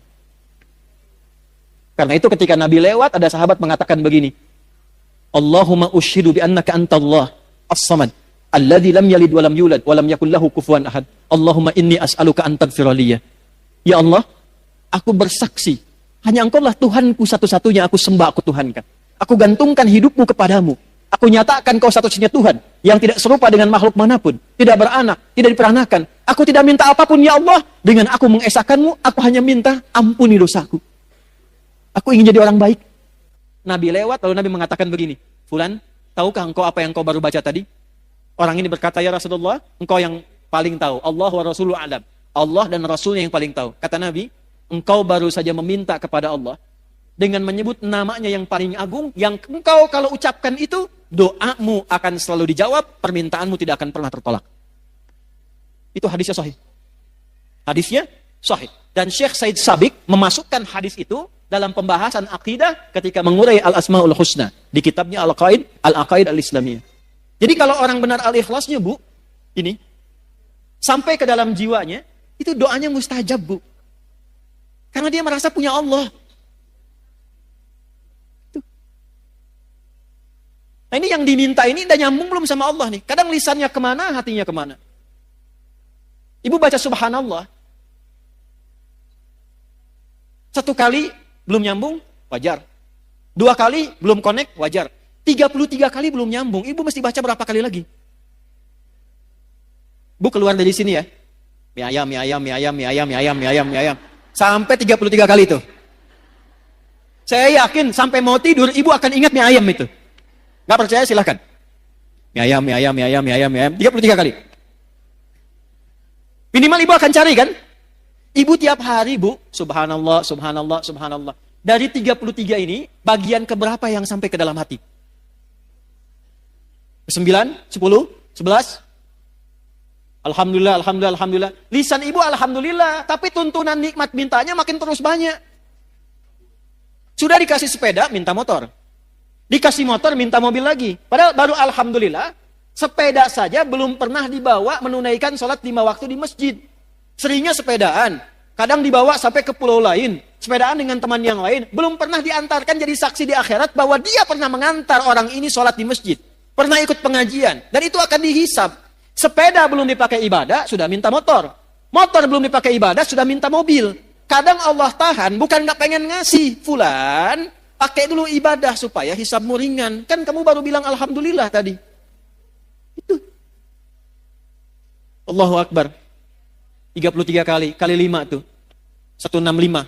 Karena itu ketika Nabi lewat, ada sahabat mengatakan begini, Allahumma ushidu bi annaka antallah as-samad alladzi lam yalid wa lam yulad wa lam yakul lahu kufuwan ahad. Allahumma inni as'aluka an taghfira li. Ya Allah, aku bersaksi hanya engkaulah Tuhanku satu-satunya, aku sembah, aku tuhankan. Aku gantungkan hidupmu kepadamu. Aku nyatakan kau satu-satunya Tuhan yang tidak serupa dengan makhluk manapun, tidak beranak, tidak diperanakan. Aku tidak minta apapun, ya Allah. Dengan aku mengesahkanmu, aku hanya minta ampuni dosaku. Aku ingin jadi orang baik. Nabi lewat, lalu Nabi mengatakan begini, Fulan, tahukah engkau apa yang kau baru baca tadi? Orang ini berkata, ya Rasulullah, engkau yang paling tahu. Allah wa Rasuluhu a'lam. Allah dan Rasulnya yang paling tahu. Kata Nabi, engkau baru saja meminta kepada Allah dengan menyebut namanya yang paling agung, yang engkau kalau ucapkan itu, doamu akan selalu dijawab, permintaanmu tidak akan pernah tertolak. Itu hadisnya sahih. Hadisnya Sahih. Dan Syekh Said Sabiq memasukkan hadis itu dalam pembahasan akidah ketika mengurai Al-Asmaul Husna di kitabnya Al-Aqaid Al-Islamiyah. Jadi kalau orang benar al-ikhlasnya, Bu, ini sampai ke dalam jiwanya, itu doanya mustajab, Bu. Karena dia merasa punya Allah. Tuh. Nah, ini yang diminta ini udah nyambung belum sama Allah nih? Kadang lisannya kemana, hatinya kemana. Ibu baca subhanallah. Satu kali belum nyambung, wajar. 2 kali belum connect, wajar. 33 kali belum nyambung. Ibu mesti baca berapa kali lagi? Bu keluar dari sini ya. Mie ayam, mie ayam, mie ayam, mie ayam, mie ayam, mie ayam, mie ayam. Sampai 33 kali itu. Saya yakin sampai mau tidur ibu akan ingat mie ayam itu. Gak percaya silahkan. Mie ayam, mie ayam, mie ayam, mie ayam, mie ayam. 33 kali. Minimal ibu akan cari kan? Ibu tiap hari, Bu, subhanallah, subhanallah, subhanallah. Dari 33 ini, bagian keberapa yang sampai ke dalam hati? 9, 10, 11? Alhamdulillah, alhamdulillah, alhamdulillah. Lisan ibu alhamdulillah, tapi tuntunan nikmat mintanya makin terus banyak. Sudah dikasih sepeda, minta motor. Dikasih motor, minta mobil lagi. Padahal baru alhamdulillah, sepeda saja belum pernah dibawa menunaikan sholat 5 waktu di masjid. Seringnya sepedaan, kadang dibawa sampai ke pulau lain, sepedaan dengan teman yang lain, belum pernah diantarkan jadi saksi di akhirat bahwa dia pernah mengantar orang ini sholat di masjid, pernah ikut pengajian, dan itu akan dihisab. Sepeda belum dipakai ibadah, sudah minta motor. Motor belum dipakai ibadah, sudah minta mobil. Kadang Allah tahan, bukan gak pengen ngasih. Fulan, pakai dulu ibadah supaya hisabmu ringan. Kan kamu baru bilang alhamdulillah tadi. Itu. Allahu Akbar. 33 kali 5 tuh. 165.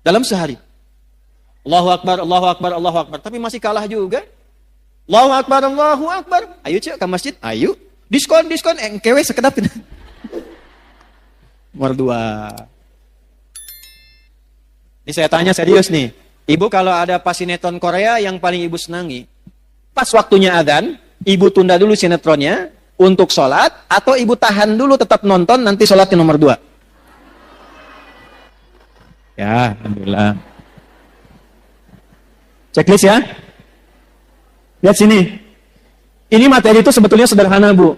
Dalam sehari. Allahu Akbar, Allahu Akbar, Allahu Akbar. Tapi masih kalah juga. Allahu Akbar, Allahu Akbar. Ayo cek ke masjid, ayo. Diskon, kewe sekedap. Nomor 2. Ini saya tanya serius nih. Ibu kalau ada pas sinetron Korea yang paling ibu senangi. Pas waktunya adzan, ibu tunda dulu sinetronnya. Untuk sholat, atau ibu tahan dulu tetap nonton, nanti sholatnya nomor 2. Ya, alhamdulillah. Checklist ya. Lihat sini. Ini materi itu sebetulnya sederhana, Bu.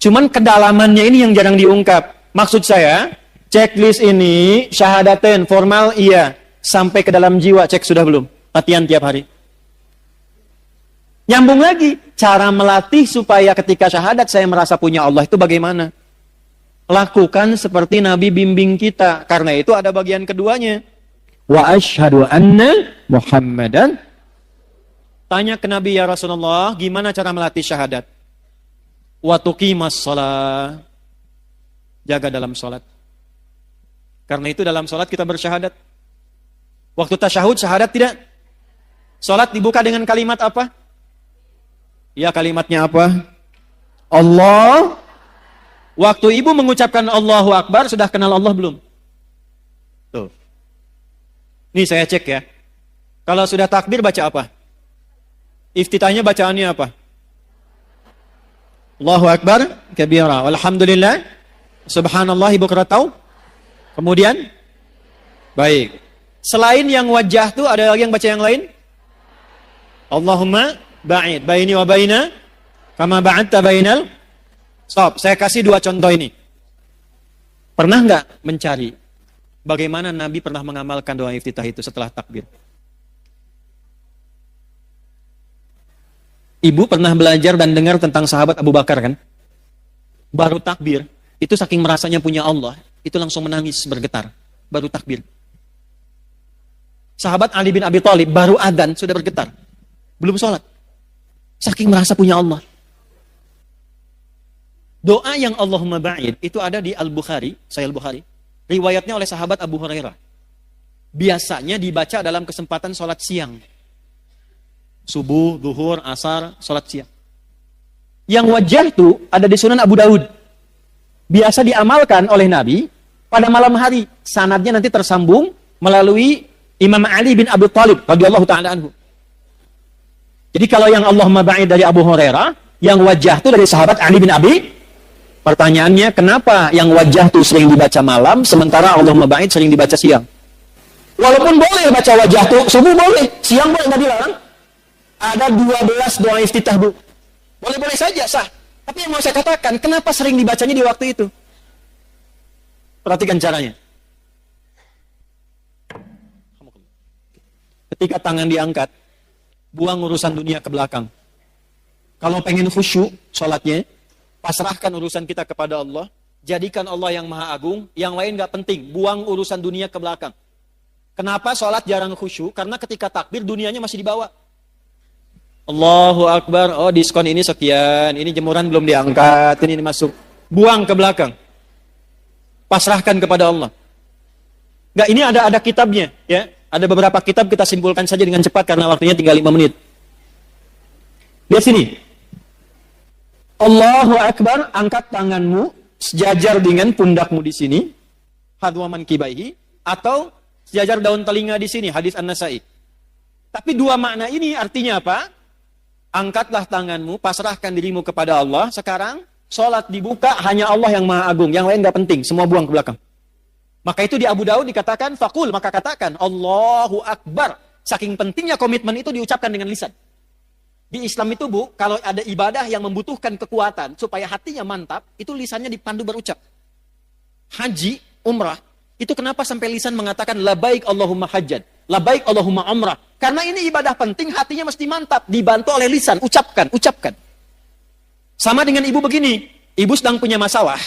Cuman kedalamannya ini yang jarang diungkap. Maksud saya, checklist ini, syahadaten, formal, iya. Sampai ke dalam jiwa, cek sudah belum? Latihan tiap hari. Nyambung lagi, cara melatih supaya ketika syahadat saya merasa punya Allah itu bagaimana? Lakukan seperti Nabi bimbing kita. Karena itu ada bagian keduanya. Wa asyhadu anna Muhammadan. Tanya ke Nabi, ya Rasulullah, gimana cara melatih syahadat? Wa tuqimas shalah. Jaga dalam sholat. Karena itu dalam sholat kita bersyahadat. Waktu tasyahud syahadat tidak? Sholat dibuka dengan kalimat apa? Ya, kalimatnya apa? Allah. Waktu ibu mengucapkan Allahu Akbar, sudah kenal Allah belum? Tuh. Ini saya cek ya. Kalau sudah takbir baca apa? Iftitahnya bacaannya apa? Allahu Akbar kabira. Walhamdulillah. Subhanallah ibu tahu? Kemudian? Baik. Selain yang wajah tuh ada lagi yang baca yang lain? Allahumma ba'id baini wa baina kama ba'adta bainal. Stop, saya kasih 2 contoh ini. Pernah nggak mencari bagaimana Nabi pernah mengamalkan doa iftitah itu setelah takbir? Ibu pernah belajar dan dengar tentang sahabat Abu Bakar kan? Baru takbir, itu saking merasanya punya Allah, itu langsung menangis bergetar. Baru takbir. Sahabat Ali bin Abi Thalib baru adzan sudah bergetar. Belum sholat. Saking merasa punya Allah. Doa yang Allahumma ba'id itu ada di Al-Bukhari, Sahih Al-Bukhari. Riwayatnya oleh sahabat Abu Hurairah. Biasanya dibaca dalam kesempatan sholat siang. Subuh, zuhur, asar, sholat siang. Yang wajah itu ada di Sunan Abu Daud. Biasa diamalkan oleh Nabi pada malam hari. Sanadnya nanti tersambung melalui Imam Ali bin Abi Thalib radhiyallahu ta'ala anhu. Jadi kalau yang Allahumma ba'id dari Abu Hurairah, yang wajah itu dari sahabat Ali bin Abi Pertanyaannya, kenapa yang wajah tuh sering dibaca malam, sementara Allahumma ba'id sering dibaca siang? Walaupun boleh baca wajah tuh, subuh boleh, siang boleh, nggak dilarang. Ada 12 doa iftitah, Bu. Boleh-boleh saja, sah. Tapi yang mau saya katakan, kenapa sering dibacanya di waktu itu? Perhatikan caranya. Ketika tangan diangkat, buang urusan dunia ke belakang. Kalau pengen khusyuk sholatnya, pasrahkan urusan kita kepada Allah. Jadikan Allah yang maha agung, yang lain gak penting. Buang urusan dunia ke belakang. Kenapa sholat jarang khusyuk? Karena ketika takbir, dunianya masih dibawa. Allahu Akbar, oh diskon ini sekian, ini jemuran belum diangkat, ini masuk. Buang ke belakang. Pasrahkan kepada Allah. Gak, ini ada kitabnya, ya. Ada beberapa kitab, kita simpulkan saja dengan cepat karena waktunya tinggal 5 menit. Lihat sini. Allahu Akbar, angkat tanganmu sejajar dengan pundakmu di sini, hadwaman kibaihi, atau sejajar daun telinga di sini, hadis An-Nasai. Tapi dua makna ini artinya apa? Angkatlah tanganmu, pasrahkan dirimu kepada Allah. Sekarang sholat dibuka, hanya Allah yang maha agung, yang lain gak penting, semua buang ke belakang. Maka itu di Abu Daud dikatakan fakul, maka katakan Allahu Akbar. Saking pentingnya komitmen itu diucapkan dengan lisan. Di Islam itu, Bu, kalau ada ibadah yang membutuhkan kekuatan supaya hatinya mantap, itu lisannya dipandu berucap. Haji, umrah, itu kenapa sampai lisan mengatakan labaik Allahumma hajjan, labaik Allahumma umrah? Karena ini ibadah penting, hatinya mesti mantap, dibantu oleh lisan, ucapkan. Sama dengan ibu begini, ibu sedang punya masalah,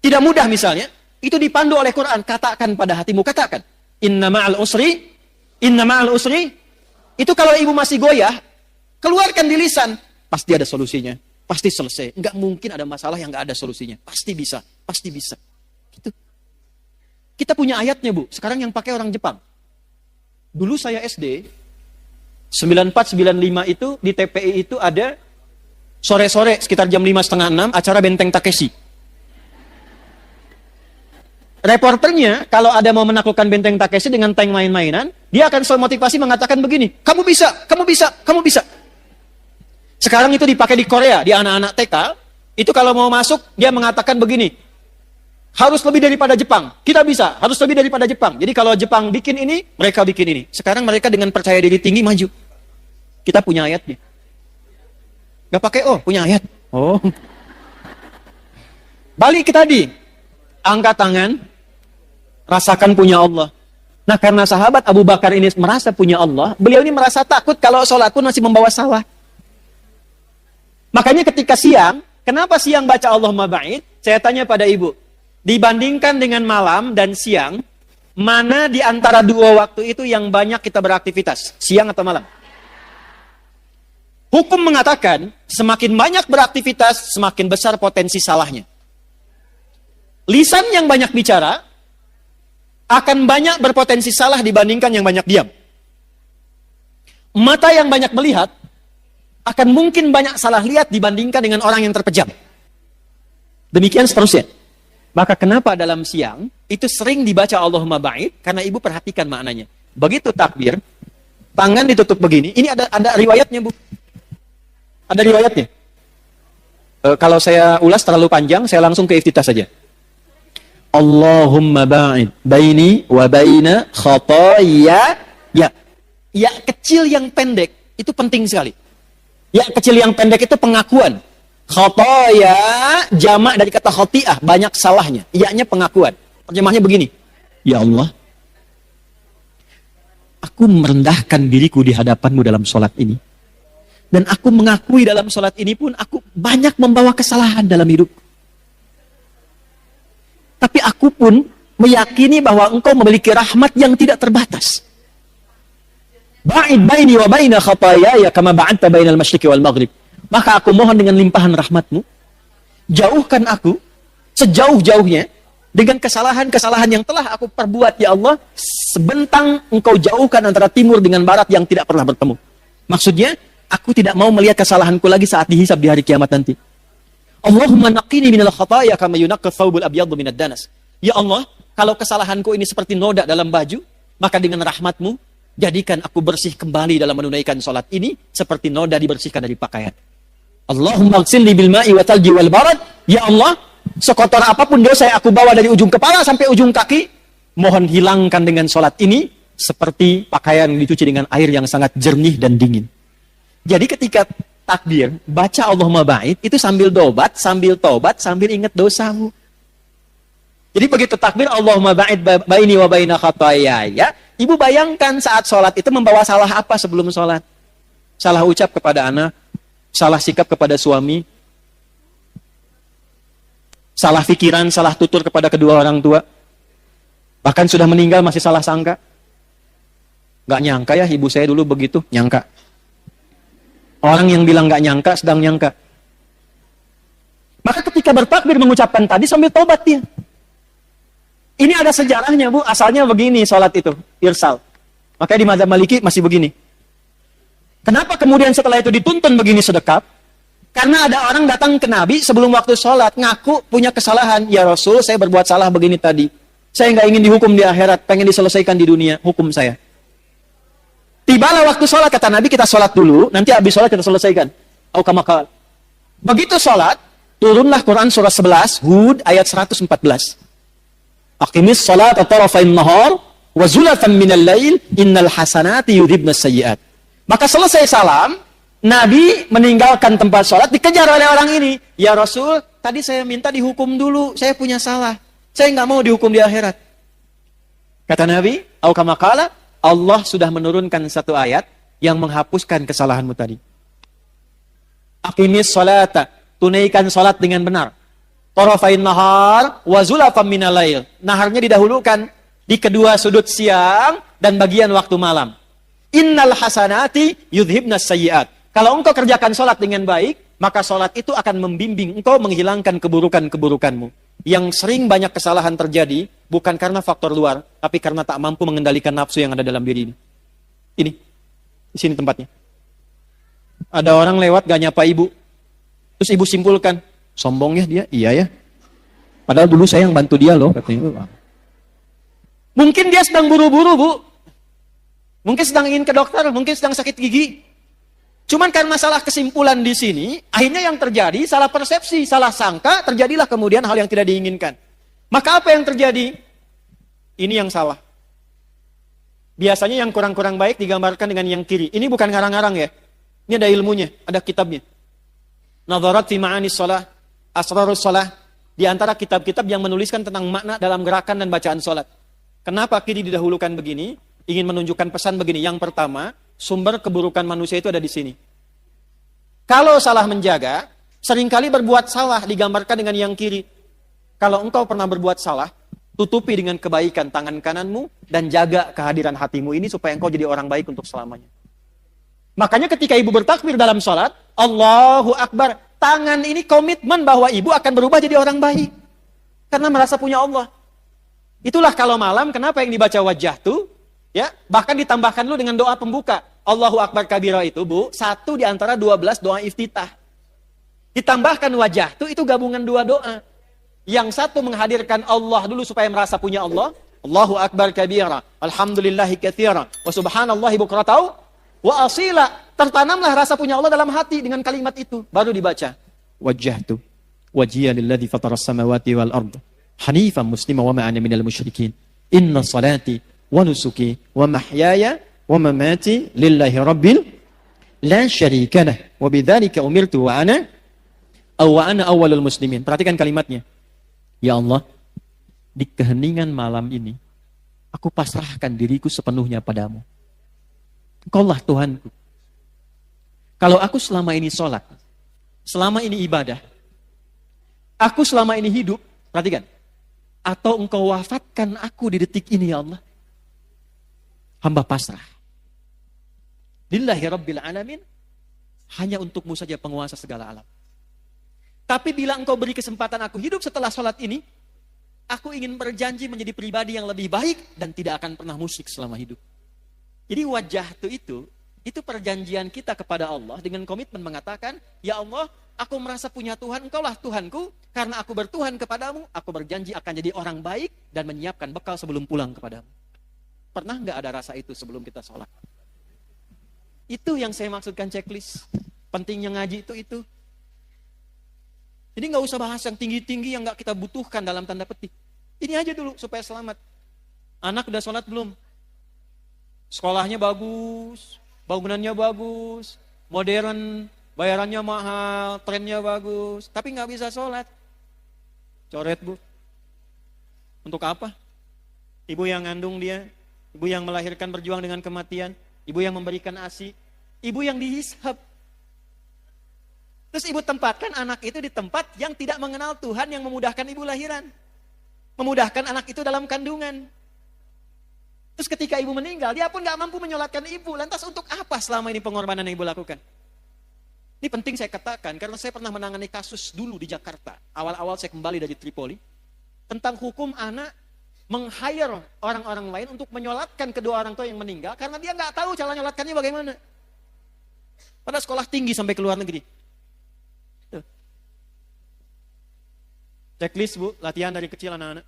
tidak mudah misalnya, itu dipandu oleh Quran, katakan pada hatimu, katakan inna ma'al usri, itu kalau ibu masih goyah, keluarkan di lisan, pasti ada solusinya, pasti selesai. Enggak mungkin ada masalah yang enggak ada solusinya. Pasti bisa. Gitu. Kita punya ayatnya, Bu. Sekarang yang pakai orang Jepang. Dulu saya SD, 94-95 itu, di TPI itu ada sore-sore, sekitar jam 5:30, 6, acara Benteng Takeshi. Reporternya, kalau ada mau menaklukkan Benteng Takeshi dengan tank main-mainan, dia akan selalu motivasi mengatakan begini, kamu bisa. Sekarang itu dipakai di Korea, di anak-anak TK, itu kalau mau masuk, dia mengatakan begini, harus lebih daripada Jepang, kita bisa, harus lebih daripada Jepang. Jadi kalau Jepang bikin ini, mereka bikin ini. Sekarang mereka dengan percaya diri tinggi maju. Kita punya ayatnya. Gak pakai punya ayat. Balik ke tadi, angkat tangan, rasakan punya Allah. Nah, karena sahabat Abu Bakar ini merasa punya Allah, beliau ini merasa takut kalau sholat pun masih membawa salah. Makanya ketika siang, kenapa siang baca Allahumma ba'id? Saya tanya pada ibu, dibandingkan dengan malam dan siang, mana di antara dua waktu itu yang banyak kita beraktivitas? Siang atau malam? Hukum mengatakan, semakin banyak beraktivitas, semakin besar potensi salahnya. Lisan yang banyak bicara, akan banyak berpotensi salah dibandingkan yang banyak diam. Mata yang banyak melihat, akan mungkin banyak salah lihat dibandingkan dengan orang yang terpejam. Demikian seterusnya. Maka kenapa dalam siang itu sering dibaca Allahumma ba'id? Karena ibu perhatikan maknanya. Begitu takbir, tangan ditutup begini. Ini ada riwayatnya, Bu. Ada riwayatnya. Kalau saya ulas terlalu panjang, saya langsung ke iftitah saja. Allahumma ba'id baini wa baina khataaya. Ya kecil yang pendek itu penting sekali. Ya kecil yang pendek itu pengakuan. Khotoya jamak dari kata khoti'ah, banyak salahnya. Iya-nya pengakuan. Terjemahnya begini. Ya Allah, aku merendahkan diriku di hadapanmu dalam sholat ini. Dan aku mengakui dalam sholat ini pun aku banyak membawa kesalahan dalam hidup. Tapi aku pun meyakini bahwa engkau memiliki rahmat yang tidak terbatas. Ba'id baini wa baina khatayaya kama ba'adta bainal masyriqi wal maghrib. Maka aku mohon dengan limpahan rahmatmu, jauhkan aku sejauh-jauhnya dengan kesalahan-kesalahan yang telah aku perbuat, ya Allah, sebentang engkau jauhkan antara timur dengan barat yang tidak pernah bertemu. Maksudnya, aku tidak mau melihat kesalahanku lagi saat dihisab di hari kiamat nanti. Allahumma naqini minal khataya kama yunaqqa thawbul abyadu minad danas. Ya Allah, kalau kesalahanku ini seperti noda dalam baju, maka dengan rahmatmu, jadikan aku bersih kembali dalam menunaikan sholat ini, seperti noda dibersihkan dari pakaian. Allahumma ighsilni bil ma'i wa thalji wal barad. Ya Allah, sekotor apapun dosa yang aku bawa dari ujung kepala sampai ujung kaki, mohon hilangkan dengan salat ini seperti pakaian yang dicuci dengan air yang sangat jernih dan dingin. Jadi ketika takbir, baca Allahumma ba'id, itu sambil tobat, sambil ingat dosamu. Jadi begitu takbir Allahumma ba'id baini wa baina khataayaya, ibu bayangkan saat sholat itu membawa salah apa sebelum sholat? Salah ucap kepada anak, salah sikap kepada suami, salah pikiran, salah tutur kepada kedua orang tua. Bahkan sudah meninggal masih salah sangka. Gak nyangka ya ibu saya dulu begitu, nyangka. Orang yang bilang gak nyangka, sedang nyangka. Maka ketika bertakbir mengucapkan tadi sambil tobat dia. Ini ada sejarahnya bu, asalnya begini sholat itu, irsal. Makanya di mazhab Maliki masih begini. Kenapa kemudian setelah itu dituntun begini sedekap? Karena ada orang datang ke Nabi sebelum waktu sholat, ngaku punya kesalahan. Ya Rasul, saya berbuat salah begini tadi. Saya nggak ingin dihukum di akhirat, pengen diselesaikan di dunia, hukum saya. Tibalah waktu sholat, kata Nabi, kita sholat dulu, nanti habis sholat kita selesaikan. Aukamakal. Begitu sholat, turunlah Quran surah 11, Hud ayat 114. Aqimis sholat atarafain nahar, wa zulatan minal lail, innal hasanati yudhibnas sayyiat. Maka selesai salam, Nabi meninggalkan tempat sholat, dikejar oleh orang ini. Ya Rasul, tadi saya minta dihukum dulu, saya punya salah. Saya nggak mau dihukum di akhirat. Kata Nabi, aukamakala, Allah sudah menurunkan satu ayat yang menghapuskan kesalahanmu tadi. Aqimis sholata, tunaikan sholat dengan benar. Tarafain nahar, wa zulafam minal lail. Naharnya didahulukan di kedua sudut siang dan bagian waktu malam. Innal hasanati yudhibnas sayyiat. Kalau engkau kerjakan sholat dengan baik, maka sholat itu akan membimbing engkau menghilangkan keburukan-keburukanmu. Yang sering banyak kesalahan terjadi, bukan karena faktor luar, tapi karena tak mampu mengendalikan nafsu yang ada dalam diri ini. Ini, di sini tempatnya. Ada orang lewat gak nyapa ibu. Terus ibu simpulkan, sombong ya dia? Iya ya. Padahal dulu saya yang bantu dia loh, katanya. Mungkin dia sedang buru-buru bu. Mungkin sedang ingin ke dokter, mungkin sedang sakit gigi. Cuman karena salah kesimpulan di sini, akhirnya yang terjadi salah persepsi, salah sangka, terjadilah kemudian hal yang tidak diinginkan. Maka apa yang terjadi? Ini yang salah. Biasanya yang kurang-kurang baik digambarkan dengan yang kiri. Ini bukan ngarang-ngarang ya. Ini ada ilmunya, ada kitabnya. Nadharat fi ma'anis shalah, asrarus shalah. Di antara kitab-kitab yang menuliskan tentang makna dalam gerakan dan bacaan salat. Kenapa kiri didahulukan begini? Ingin menunjukkan pesan begini. Yang pertama, sumber keburukan manusia itu ada di sini. Kalau salah menjaga, seringkali berbuat salah digambarkan dengan yang kiri. Kalau engkau pernah berbuat salah, tutupi dengan kebaikan tangan kananmu dan jaga kehadiran hatimu ini supaya engkau jadi orang baik untuk selamanya. Makanya ketika ibu bertakbir dalam sholat, Allahu Akbar, tangan ini komitmen bahwa ibu akan berubah jadi orang baik. Karena merasa punya Allah. Itulah kalau malam, kenapa yang dibaca wajah tuh? Ya, bahkan ditambahkan dulu dengan doa pembuka. Allahu Akbar kabira itu, Bu, satu di antara 12 doa iftitah. Ditambahkan wajah itu gabungan dua doa. Yang satu menghadirkan Allah dulu supaya merasa punya Allah. Allahu Akbar kabira, alhamdulillahi katsira, wa subhanallahi bukratan wa asila. Tertanamlah rasa punya Allah dalam hati dengan kalimat itu. Baru dibaca. Wajjahtu wajhiya lilladzi fataras samawati wal ardh hanifan muslima wa ma ana minal musyrikin. Inna salati wa nusuki wa mahyaya wa mamati lillahi rabbil la syarika lah wa bidzalika umirtu wa ana awwalul muslimin. Perhatikan kalimatnya. Ya Allah, di keheningan malam ini aku pasrahkan diriku sepenuhnya padamu. Engkaulah Tuhanku. Kalau aku selama ini sholat, selama ini ibadah, aku selama ini hidup, perhatikan, atau engkau wafatkan aku di detik ini ya Allah, hamba pasrah. Lillahi Rabbil Alamin, hanya untukmu saja penguasa segala alam. Tapi bila engkau beri kesempatan aku hidup setelah sholat ini, aku ingin berjanji menjadi pribadi yang lebih baik dan tidak akan pernah musyrik selama hidup. Jadi wajah itu perjanjian kita kepada Allah dengan komitmen mengatakan, ya Allah, aku merasa punya Tuhan, engkaulah Tuhanku, karena aku bertuhan kepadamu, aku berjanji akan jadi orang baik dan menyiapkan bekal sebelum pulang kepadamu. Pernah nggak ada rasa itu sebelum kita sholat? Itu yang saya maksudkan checklist. Pentingnya ngaji itu. Jadi nggak usah bahas yang tinggi-tinggi yang nggak kita butuhkan dalam tanda petik. Ini aja dulu supaya selamat. Anak udah sholat belum? Sekolahnya bagus, bangunannya bagus, modern, bayarannya mahal, trennya bagus, tapi nggak bisa sholat. Coret, Bu. Untuk apa? Ibu yang ngandung dia, ibu yang melahirkan berjuang dengan kematian, ibu yang memberikan ASI, ibu yang dihisab. Terus ibu tempatkan anak itu di tempat yang tidak mengenal Tuhan yang memudahkan ibu lahiran. Memudahkan anak itu dalam kandungan. Terus ketika ibu meninggal, dia pun gak mampu menyolatkan ibu. Lantas untuk apa selama ini pengorbanan yang ibu lakukan? Ini penting saya katakan, karena saya pernah menangani kasus dulu di Jakarta. Awal-awal saya kembali dari Tripoli. Tentang hukum anak meng-hire orang-orang lain untuk menyolatkan kedua orang tua yang meninggal. Karena dia gak tahu cara menyolatkannya bagaimana. Pada sekolah tinggi sampai ke luar negeri. Checklist, Bu, latihan dari kecil anak-anak.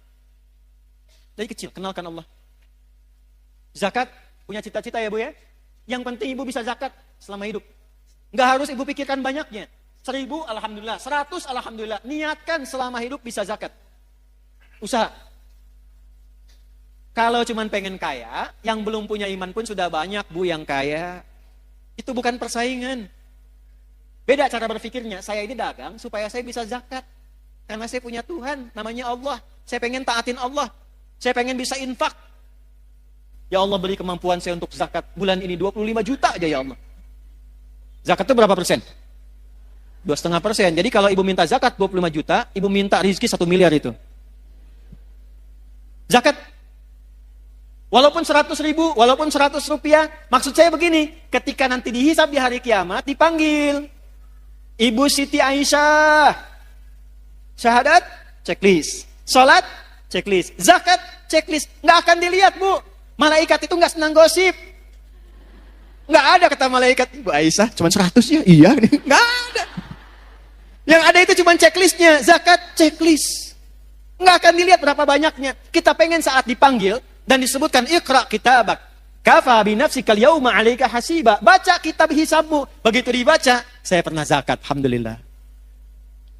Dari kecil, kenalkan Allah. Zakat, punya cita-cita ya Bu ya. Yang penting Ibu bisa zakat selama hidup. Nggak harus Ibu pikirkan banyaknya. 1000, alhamdulillah. 100, alhamdulillah. Niatkan selama hidup bisa zakat. Usaha. Kalau cuman pengen kaya, yang belum punya iman pun sudah banyak Bu yang kaya. Itu bukan persaingan. Beda cara berpikirnya. Saya ini dagang supaya saya bisa zakat. Karena saya punya Tuhan, namanya Allah. Saya pengen taatin Allah. Saya pengen bisa infak. Ya Allah beri kemampuan saya untuk zakat. Bulan ini 25 juta aja ya Allah. Zakat itu berapa persen? 2,5%. Jadi kalau ibu minta zakat 25 juta, ibu minta rezeki 1 miliar itu. Zakat. Walaupun 100 ribu, walaupun 100 rupiah. Maksud saya begini, ketika nanti dihisab di hari kiamat, dipanggil. Ibu Siti Aisyah. Syahadat, checklist. Salat, checklist. Zakat, checklist. Nggak akan dilihat, Bu. Malaikat itu nggak senang gosip. Nggak ada kata malaikat, Ibu Aisyah, cuma 100 ya? Iya. Nggak ada. Yang ada itu cuma checklistnya. Zakat, checklist. Nggak akan dilihat berapa banyaknya. Kita pengen saat dipanggil dan disebutkan, Iqra kitabak. Kafa binafsikal yauma 'alaika hasiba. Baca kitab hisabmu. Begitu dibaca, saya pernah zakat, alhamdulillah.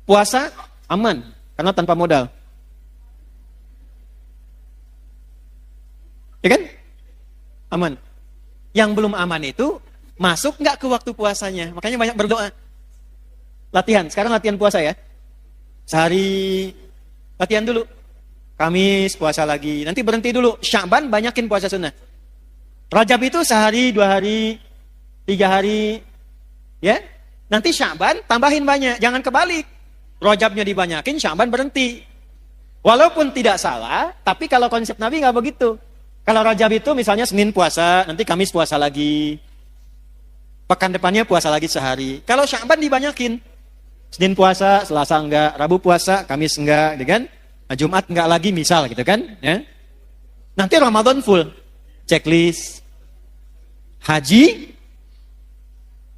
Puasa, aman, karena tanpa modal. Ya kan? Aman. Yang belum aman itu, masuk nggak ke waktu puasanya. Makanya banyak berdoa. Latihan, sekarang latihan puasa ya. Sehari, latihan dulu. Kamis, puasa lagi. Nanti berhenti dulu. Sya'ban, banyakin puasa sunnah. Rajab itu sehari, 2 hari, 3 hari. Ya. Nanti Sya'ban, tambahin banyak. Jangan kebalik. Rajabnya dibanyakin, Sya'ban berhenti. Walaupun tidak salah, tapi kalau konsep Nabi nggak begitu. Kalau Rajab itu misalnya Senin puasa, nanti Kamis puasa lagi. Pekan depannya puasa lagi sehari. Kalau Sya'ban dibanyakin. Senin puasa, Selasa enggak, Rabu puasa, Kamis enggak, gitu kan? Nah, Jumat enggak lagi misal gitu kan? Ya. Nanti Ramadan full. Checklist. Haji.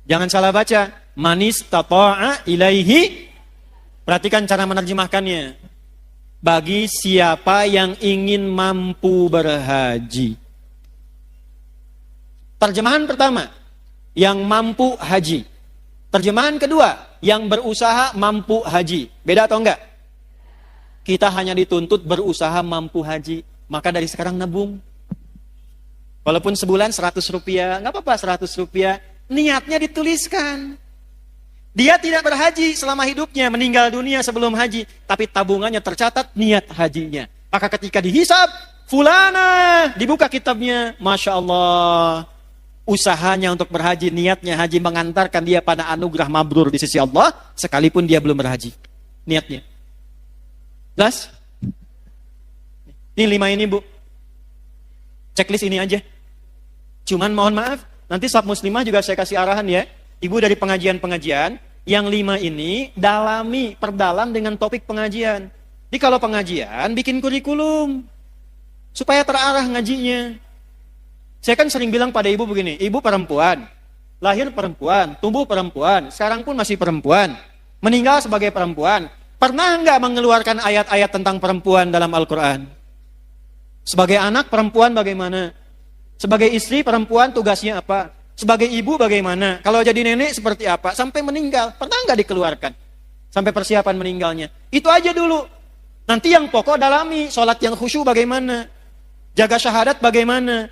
Jangan salah baca. Manis tata'a ilaihi. Perhatikan cara menerjemahkannya. Bagi siapa yang ingin mampu berhaji. Terjemahan pertama, yang mampu haji. Terjemahan kedua, yang berusaha mampu haji. Beda atau enggak? Kita hanya dituntut berusaha mampu haji. Maka dari sekarang nabung. Walaupun sebulan 100 rupiah, enggak apa-apa 100 rupiah. Niatnya dituliskan. Dia tidak berhaji selama hidupnya, meninggal dunia sebelum haji. Tapi tabungannya tercatat niat hajinya. Maka ketika dihisab, fulana, dibuka kitabnya. Masya Allah. Usahanya untuk berhaji, niatnya haji mengantarkan dia pada anugerah mabrur di sisi Allah. Sekalipun dia belum berhaji. Niatnya. Jelas? Ini 5 ini Bu. Checklist ini aja. Cuman mohon maaf, nanti Sab Muslimah juga saya kasih arahan ya. Ibu dari pengajian-pengajian, yang 5 ini dalami, perdalam dengan topik pengajian. Jadi kalau pengajian, bikin kurikulum. Supaya terarah ngajinya. Saya kan sering bilang pada ibu begini, ibu perempuan, lahir perempuan, tumbuh perempuan, sekarang pun masih perempuan, meninggal sebagai perempuan. Pernah nggak mengeluarkan ayat-ayat tentang perempuan dalam Al-Quran? Sebagai anak perempuan bagaimana? Sebagai istri perempuan tugasnya apa? Sebagai ibu bagaimana? Kalau jadi nenek seperti apa? Sampai meninggal, pernah nggak dikeluarkan? sampai persiapan meninggalnya. Itu aja dulu. Nanti yang pokok dalami, sholat yang khusyuk bagaimana, jaga syahadat bagaimana,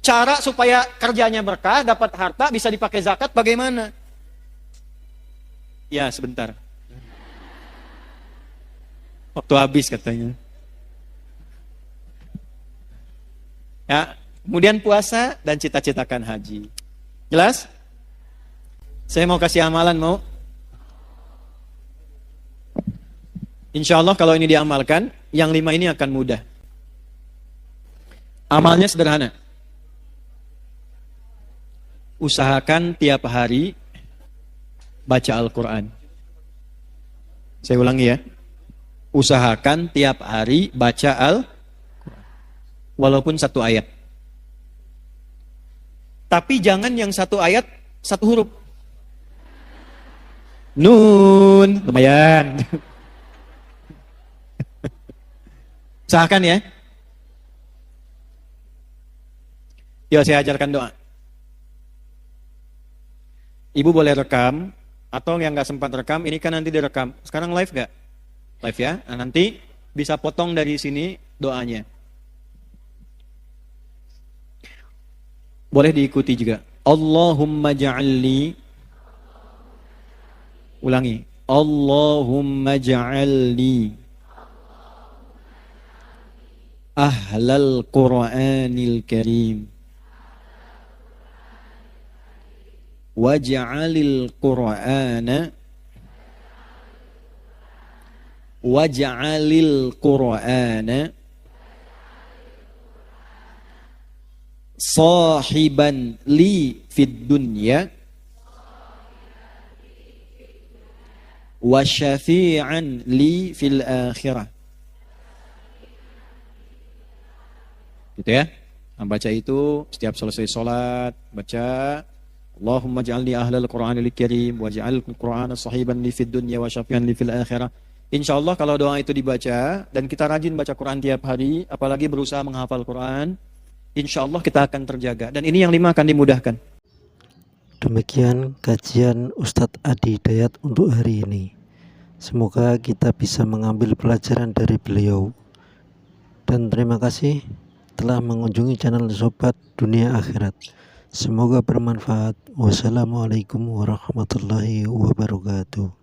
cara supaya kerjanya berkah, dapat harta, bisa dipakai zakat bagaimana. Ya, sebentar. Waktu habis katanya. Ya, kemudian puasa dan cita-citakan haji. Jelas? Saya mau kasih amalan, mau? Insya Allah kalau ini diamalkan, yang 5 ini akan mudah. Amalnya sederhana. Usahakan tiap hari baca Al-Quran. Saya ulangi ya. Usahakan tiap hari baca Al-Quran. Walaupun 1 ayat. Tapi jangan yang 1 ayat 1 huruf. Nun, lumayan. Usahakan ya. Yuk saya ajarkan doa. Ibu boleh rekam, atau yang gak sempat rekam, ini kan nanti direkam. Sekarang live gak? Live ya. Nah, nanti bisa potong dari sini doanya. Boleh diikuti juga. Allahumma ja'alni. Ulangi. Allahumma ja'alni ahlal Qur'anil Karim waj'alil Qur'ana sahiban li fid dunya wa syafi'an li fil akhirah. Gitu ya. Nah, baca itu setiap selesai sholat, baca Allahumma ja'alni ahlal Qur'anil Karim waj'al Qur'ana sahiban li fid dunya wa syafi'an li fil akhirah. Insyaallah kalau doa itu dibaca dan kita rajin baca Quran tiap hari, apalagi berusaha menghafal Quran, insyaallah kita akan terjaga dan ini yang 5 akan dimudahkan. Demikian kajian Ustadz Adi Hidayat untuk hari ini. Semoga kita bisa mengambil pelajaran dari beliau. Dan terima kasih telah mengunjungi channel Sobat Dunia Akhirat. Semoga bermanfaat. Wassalamualaikum warahmatullahi wabarakatuh.